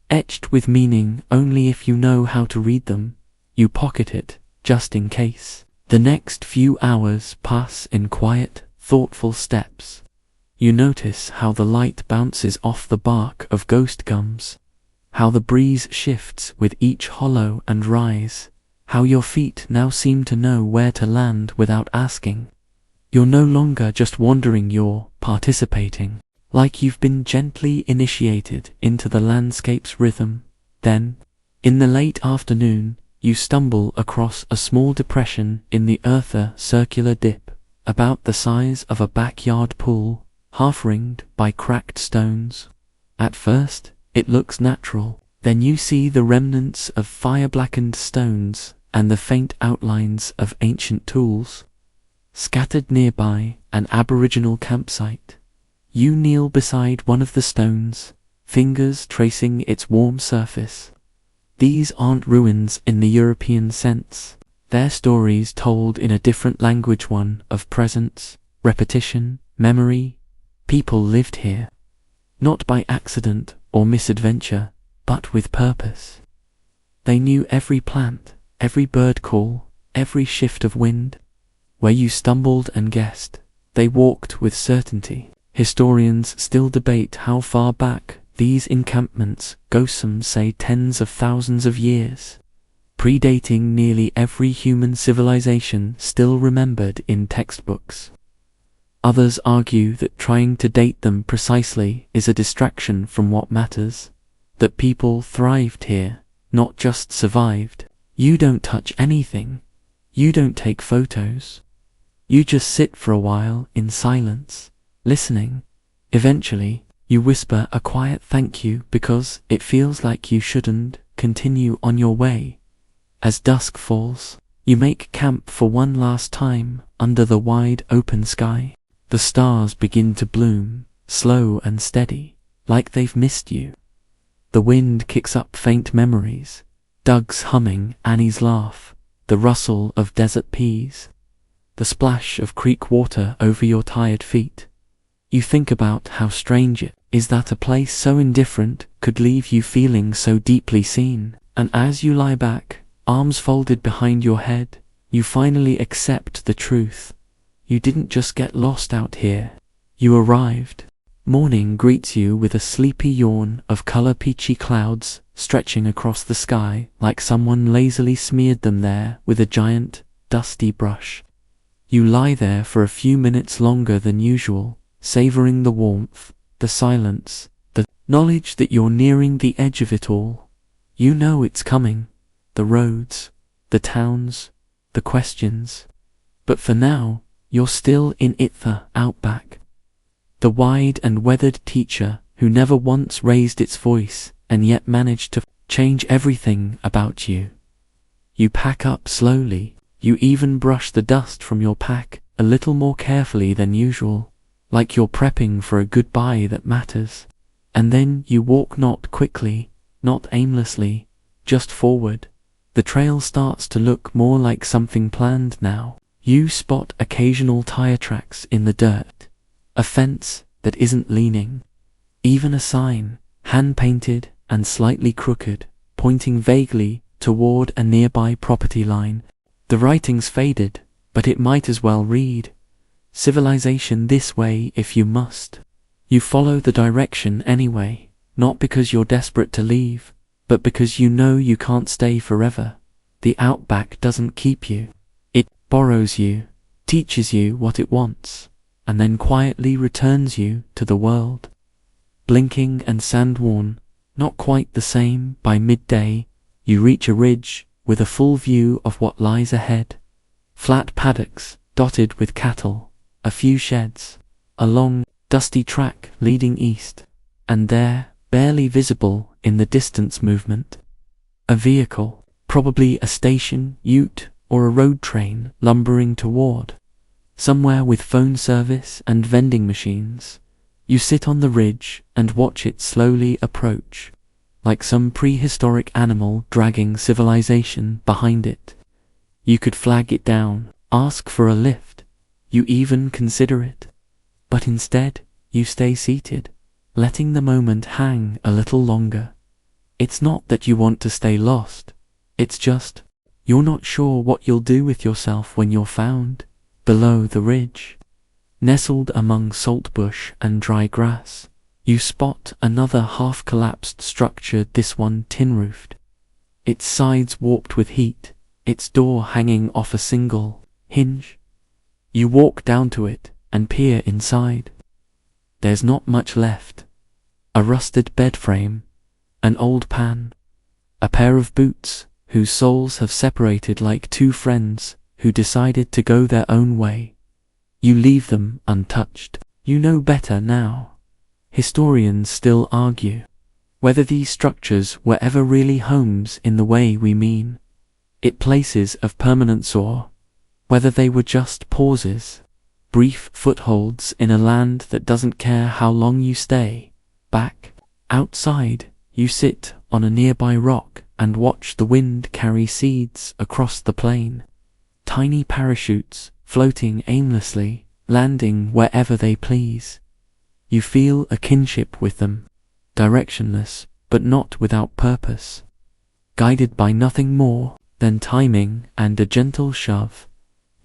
etched with meaning only if you know how to read them. You pocket it, just in case. The next few hours pass in quiet, thoughtful steps. You notice how the light bounces off the bark of ghost gums, how the breeze shifts with each hollow and rise, how your feet now seem to know where to land without asking. You're no longer just wandering, you're participating, like you've been gently initiated into the landscape's rhythm. Then, in the late afternoon, you stumble across a small depression in the earth, a circular dip, about the size of a backyard pool, half-ringed by cracked stones. At first, it looks natural. Then you see the remnants of fire-blackened stones and the faint outlines of ancient tools. Scattered nearby, an Aboriginal campsite. You kneel beside one of the stones, fingers tracing its warm surface. These aren't ruins in the European sense. They're stories told in a different language, one of presence, repetition, memory. People lived here, not by accident or misadventure, but with purpose. They knew every plant, every bird call, every shift of wind. Where you stumbled and guessed, they walked with certainty. Historians still debate how far back these encampments go, some say tens of thousands of years, predating nearly every human civilization still remembered in textbooks. Others argue that trying to date them precisely is a distraction from what matters, that people thrived here, not just survived. You don't touch anything. You don't take photos. You just sit for a while in silence, listening. Eventually, you whisper a quiet thank you because it feels like you shouldn't continue on your way. As dusk falls, you make camp for one last time under the wide open sky. The stars begin to bloom, slow and steady, like they've missed you. The wind kicks up faint memories, Doug's humming, Annie's laugh, the rustle of desert peas, the splash of creek water over your tired feet. You think about how strange it is that a place so indifferent could leave you feeling so deeply seen, and as you lie back, arms folded behind your head, you finally accept the truth. You didn't just get lost out here, you arrived. Morning greets you with a sleepy yawn of color peachy clouds stretching across the sky like someone lazily smeared them there with a giant, dusty brush. You lie there for a few minutes longer than usual, savoring the warmth, the silence, the knowledge that you're nearing the edge of it all. You know it's coming, the roads, the towns, the questions. But for now, you're still in it, the Outback. The wide and weathered teacher who never once raised its voice and yet managed to change everything about you. You pack up slowly, you even brush the dust from your pack a little more carefully than usual, like you're prepping for a goodbye that matters. And then you walk not quickly, not aimlessly, just forward. The trail starts to look more like something planned now. You spot occasional tire tracks in the dirt, a fence that isn't leaning, even a sign, hand-painted and slightly crooked, pointing vaguely toward a nearby property line. The writing's faded, but it might as well read, "Civilization this way if you must." You follow the direction anyway, not because you're desperate to leave, but because you know you can't stay forever. The Outback doesn't keep you. It borrows you, teaches you what it wants, and then quietly returns you to the world. Blinking and sand-worn, not quite the same, by midday, you reach a ridge with a full view of what lies ahead. Flat paddocks, dotted with cattle, a few sheds, a long, dusty track leading east, and there, barely visible in the distance movement, a vehicle, probably a station, ute, or a road train lumbering toward. Somewhere with phone service and vending machines. You sit on the ridge and watch it slowly approach, like some prehistoric animal dragging civilization behind it. You could flag it down, ask for a lift, you even consider it. But instead, you stay seated, letting the moment hang a little longer. It's not that you want to stay lost, it's just, you're not sure what you'll do with yourself when you're found. Below the ridge, nestled among saltbush and dry grass, you spot another half-collapsed structure, this one tin-roofed. Its sides warped with heat, its door hanging off a single hinge. You walk down to it and peer inside. There's not much left. A rusted bed frame, an old pan, a pair of boots whose soles have separated like two friends who decided to go their own way. You leave them untouched. You know better now. Historians still argue whether these structures were ever really homes in the way we mean it, places of permanence, or whether they were just pauses, brief footholds in a land that doesn't care how long you stay. Back outside, you sit on a nearby rock and watch the wind carry seeds across the plain. Tiny parachutes floating aimlessly, landing wherever they please. You feel a kinship with them, directionless but not without purpose, guided by nothing more than timing and a gentle shove.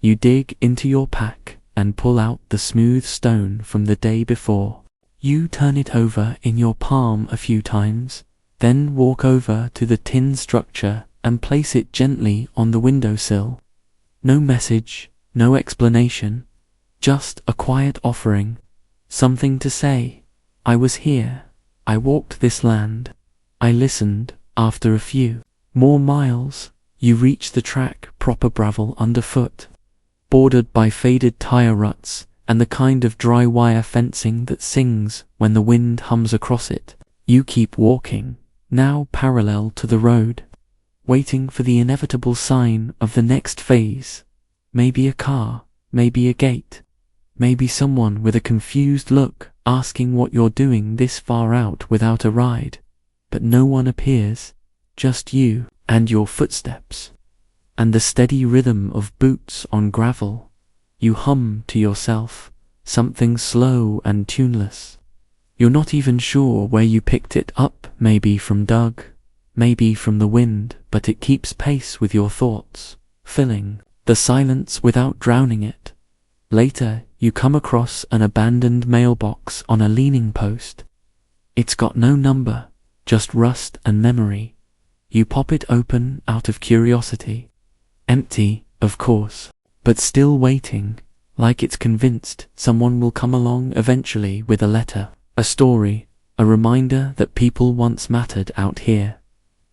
You dig into your pack and pull out the smooth stone from the day before. You turn it over in your palm a few times, then walk over to the tin structure and place it gently on the windowsill. No message, no explanation, just a quiet offering, something to say. I was here, I walked this land, I listened. After a few more miles, you reach the track, proper gravel underfoot, bordered by faded tire ruts and the kind of dry wire fencing that sings when the wind hums across it. You keep walking, now parallel to the road, waiting for the inevitable sign of the next phase. Maybe a car, maybe a gate, maybe someone with a confused look asking what you're doing this far out without a ride. But no one appears, just you and your footsteps, and the steady rhythm of boots on gravel. You hum to yourself, something slow and tuneless. You're not even sure where you picked it up, maybe from Doug, maybe from the wind, but it keeps pace with your thoughts, filling the silence without drowning it. Later, you come across an abandoned mailbox on a leaning post. It's got no number, just rust and memory. You pop it open out of curiosity. Empty, of course, but still waiting, like it's convinced someone will come along eventually with a letter, a story, a reminder that people once mattered out here.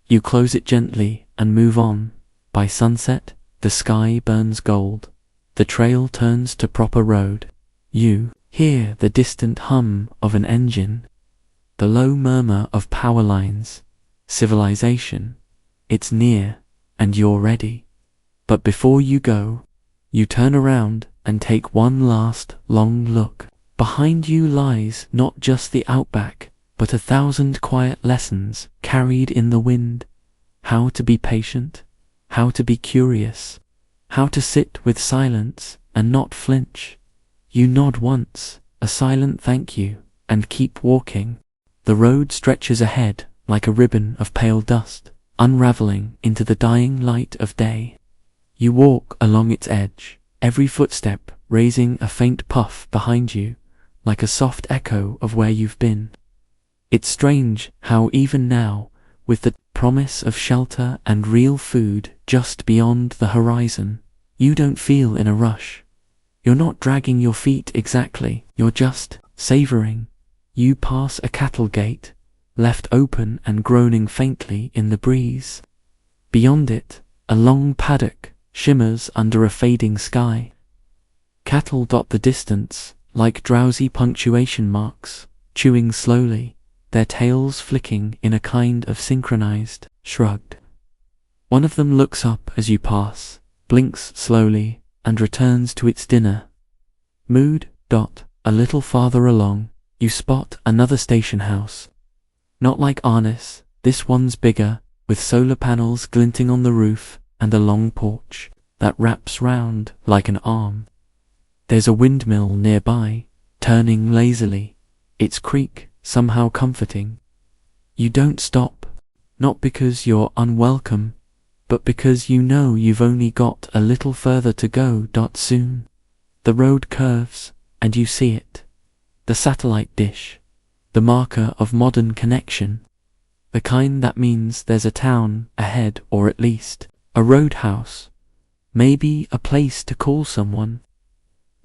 You close it gently and move on. By sunset, the sky burns gold. The trail turns to proper road. You hear the distant hum of an engine, the low murmur of power lines. Civilization. It's near, and you're ready. But before you go, you turn around and take one last long look. Behind you lies not just the Outback, but 1,000 quiet lessons carried in the wind. How to be patient, how to be curious, how to sit with silence and not flinch. You nod once, a silent thank you, and keep walking. The road stretches ahead like a ribbon of pale dust, unraveling into the dying light of day. You walk along its edge, every footstep raising a faint puff behind you, like a soft echo of where you've been. It's strange how even now, with the promise of shelter and real food just beyond the horizon, you don't feel in a rush. You're not dragging your feet exactly, you're just savoring. You pass a cattle gate, left open and groaning faintly in the breeze. Beyond it, a long paddock shimmers under a fading sky. Cattle dot the distance like drowsy punctuation marks, chewing slowly, their tails flicking in a kind of synchronized shrug. One of them looks up as you pass, blinks slowly, and returns to its dinner. Mood. A little farther along, you spot another station house. Not like Arnis, this one's bigger, with solar panels glinting on the roof and a long porch that wraps round like an arm. There's a windmill nearby, turning lazily, its creak somehow comforting. You don't stop, not because you're unwelcome, but because you know you've only got a little further to go. Soon, the road curves, and you see it. The satellite dish, the marker of modern connection, the kind that means there's a town ahead, or at least a roadhouse, maybe a place to call someone,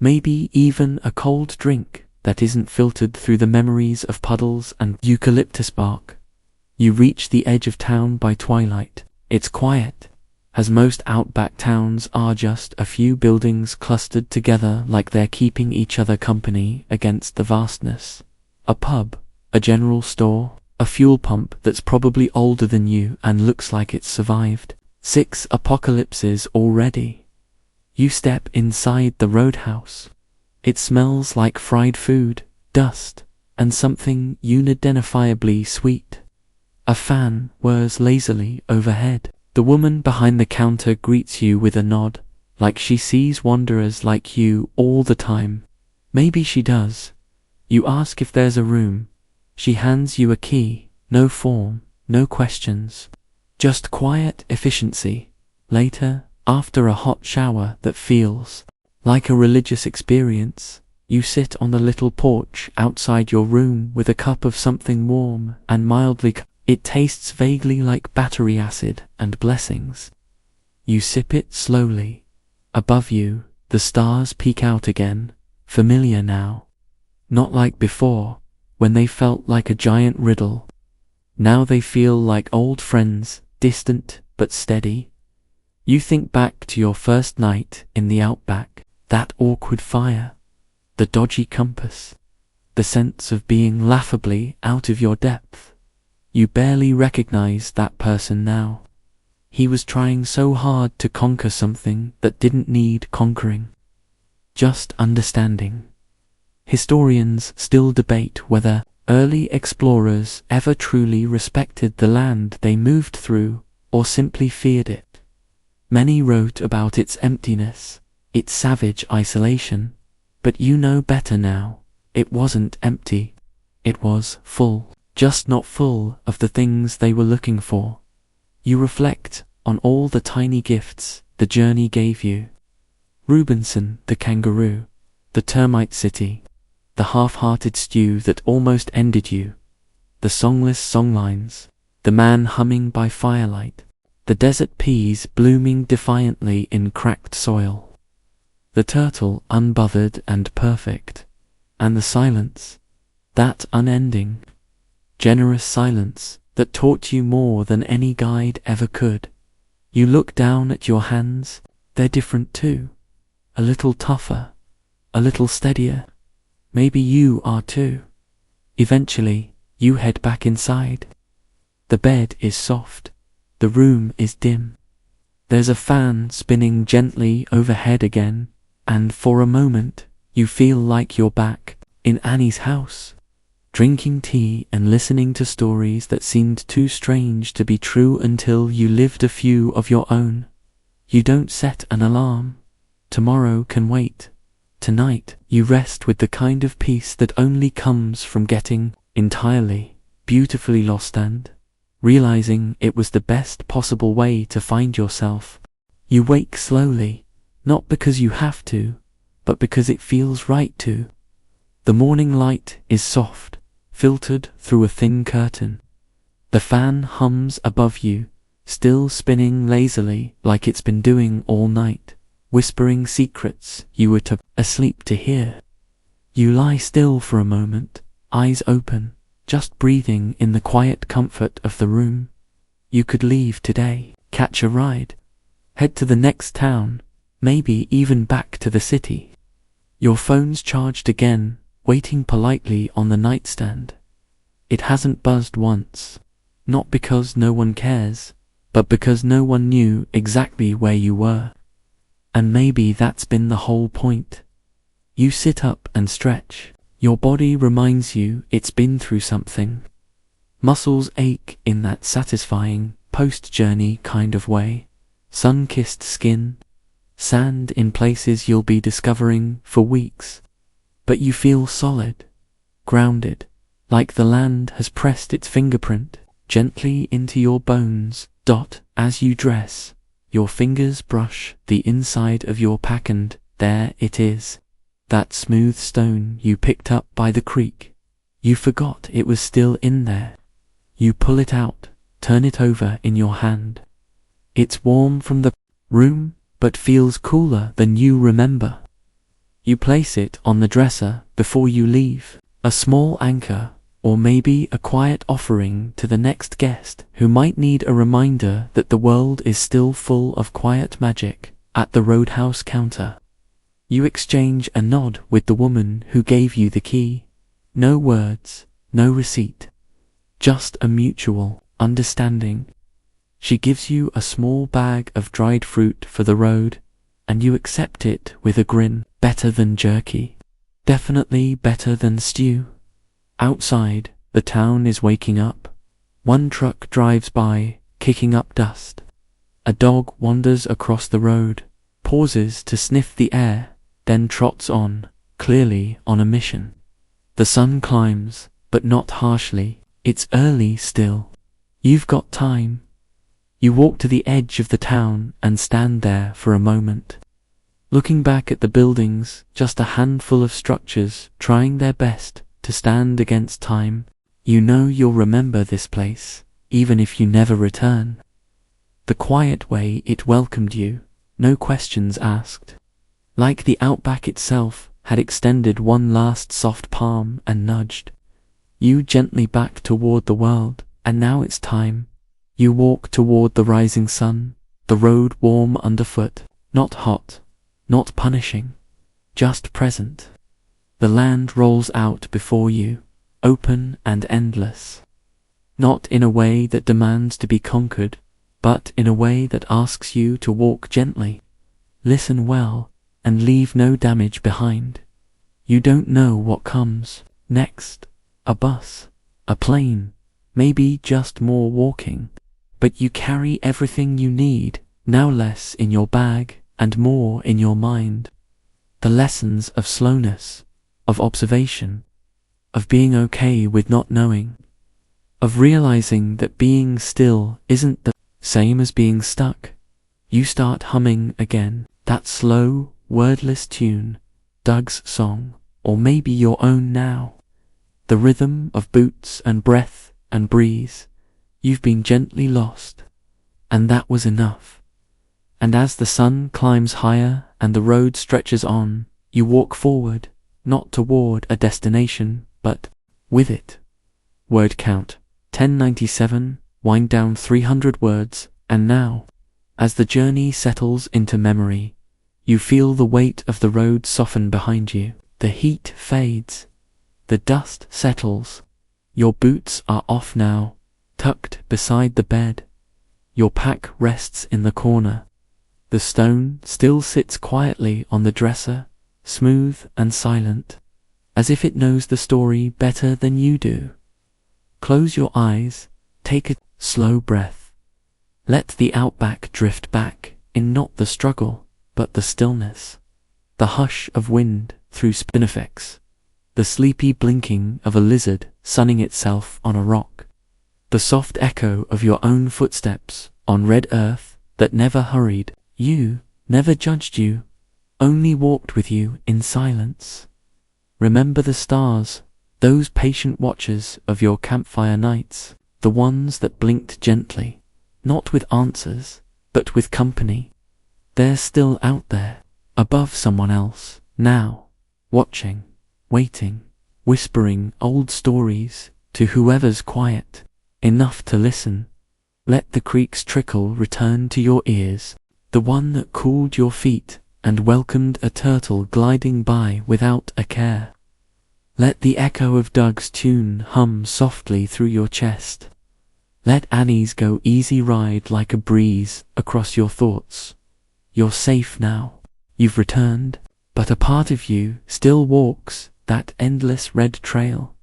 maybe even a cold drink that isn't filtered through the memories of puddles and eucalyptus bark. You reach the edge of town by twilight. It's quiet, as most outback towns are, just a few buildings clustered together like they're keeping each other company against the vastness. A pub, a general store, a fuel pump that's probably older than you and looks like it's survived 6 apocalypses already. You step inside the roadhouse. It smells like fried food, dust, and something unidentifiably sweet. A fan whirs lazily overhead. The woman behind the counter greets you with a nod, like she sees wanderers like you all the time. Maybe she does. You ask if there's a room. She hands you a key, no form, no questions. Just quiet efficiency. Later, after a hot shower that feels like a religious experience, you sit on the little porch outside your room with a cup of something warm and mildly it tastes vaguely like battery acid and blessings. You sip it slowly. Above you, the stars peek out again, familiar now. Not like before, when they felt like a giant riddle. Now they feel like old friends, distant but steady. You think back to your first night in the Outback, that awkward fire, the dodgy compass, the sense of being laughably out of your depth. You barely recognize that person now. He was trying so hard to conquer something that didn't need conquering, just understanding. Historians still debate whether early explorers ever truly respected the land they moved through or simply feared it. Many wrote about its emptiness, its savage isolation, but you know better now. It wasn't empty. It was full, just not full of the things they were looking for. You reflect on all the tiny gifts the journey gave you. Roo-binson, the kangaroo, the termite city, the half-hearted stew that almost ended you, the songless songlines, the man humming by firelight, the desert peas blooming defiantly in cracked soil, the turtle unbothered and perfect, and the silence, that unending, generous silence that taught you more than any guide ever could. You look down at your hands, they're different too, a little tougher, a little steadier. Maybe you are too. Eventually, you head back inside. The bed is soft, the room is dim. There's a fan spinning gently overhead again, and for a moment, you feel like you're back in Annie's house, drinking tea and listening to stories that seemed too strange to be true until you lived a few of your own. You don't set an alarm. Tomorrow can wait. Tonight, you rest with the kind of peace that only comes from getting entirely, beautifully lost and realizing it was the best possible way to find yourself. You wake slowly, not because you have to, but because it feels right to. The morning light is soft, filtered through a thin curtain. The fan hums above you, still spinning lazily like it's been doing all night, whispering secrets you were asleep to hear. You lie still for a moment, eyes open, just breathing in the quiet comfort of the room. You could leave today, catch a ride, head to the next town, maybe even back to the city. Your phone's charged again, waiting politely on the nightstand. It hasn't buzzed once, not because no one cares, but because no one knew exactly where you were. And maybe that's been the whole point. You sit up and stretch. Your body reminds you it's been through something. Muscles ache in that satisfying, post-journey kind of way. Sun-kissed skin, sand in places you'll be discovering for weeks. But you feel solid, grounded, like the land has pressed its fingerprint gently into your bones. As you dress, your fingers brush the inside of your pack and there it is. That smooth stone you picked up by the creek. You forgot it was still in there. You pull it out, turn it over in your hand. It's warm from the room, but feels cooler than you remember. You place it on the dresser before you leave, a small anchor, or maybe a quiet offering to the next guest who might need a reminder that the world is still full of quiet magic. At the roadhouse counter, you exchange a nod with the woman who gave you the key. No words, no receipt, just a mutual understanding. She gives you a small bag of dried fruit for the road, and you accept it with a grin. Better than jerky. Definitely better than stew. Outside, the town is waking up. One truck drives by, kicking up dust. A dog wanders across the road, pauses to sniff the air, then trots on, clearly on a mission. The sun climbs, but not harshly. It's early still. You've got time. You walk to the edge of the town and stand there for a moment. Looking back at the buildings, just a handful of structures trying their best to stand against time. You know you'll remember this place, even if you never return. The quiet way it welcomed you, no questions asked. Like the Outback itself had extended one last soft palm and nudged you gently back toward the world. And now it's time. You walk toward the rising sun, the road warm underfoot, not hot, not punishing, just present. The land rolls out before you, open and endless. not in a way that demands to be conquered, but in a way that asks you to walk gently, listen well, and leave no damage behind. You don't know what comes next, a bus, a plane, maybe just more walking, but you carry everything you need, now less in your bag and more in your mind. The lessons of slowness, of observation, of being okay with not knowing, of realizing that being still isn't the same as being stuck. You start humming again, that slow, wordless tune, Doug's song, or maybe your own now. The rhythm of boots and breath and breeze. You've been gently lost, and that was enough. And as the sun climbs higher and the road stretches on, you walk forward, not toward a destination, but with it. Word count, 1097, wind down 300 words, and now, as the journey settles into memory, you feel the weight of the road soften behind you. The heat fades. The dust settles. Your boots are off now, tucked beside the bed. Your pack rests in the corner. The stone still sits quietly on the dresser, smooth and silent, as if it knows the story better than you do. Close your eyes, take a slow breath. Let the Outback drift back in not the struggle, but the stillness. The hush of wind through spinifex. The sleepy blinking of a lizard sunning itself on a rock. The soft echo of your own footsteps on red earth that never hurried you, never judged you, only walked with you in silence. Remember the stars, those patient watchers of your campfire nights, the ones that blinked gently, not with answers, but with company. They're still out there, above someone else, now, watching, waiting, whispering old stories to whoever's quiet enough to listen. Let the creek's trickle return to your ears, the one that cooled your feet and welcomed a turtle gliding by without a care. Let the echo of Doug's tune hum softly through your chest. Let Annie's go easy ride like a breeze across your thoughts. You're safe now. You've returned, but a part of you still walks that endless red trail.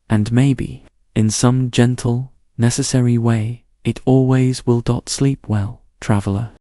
And maybe, in some gentle, necessary way, it always will. Sleep well, traveler.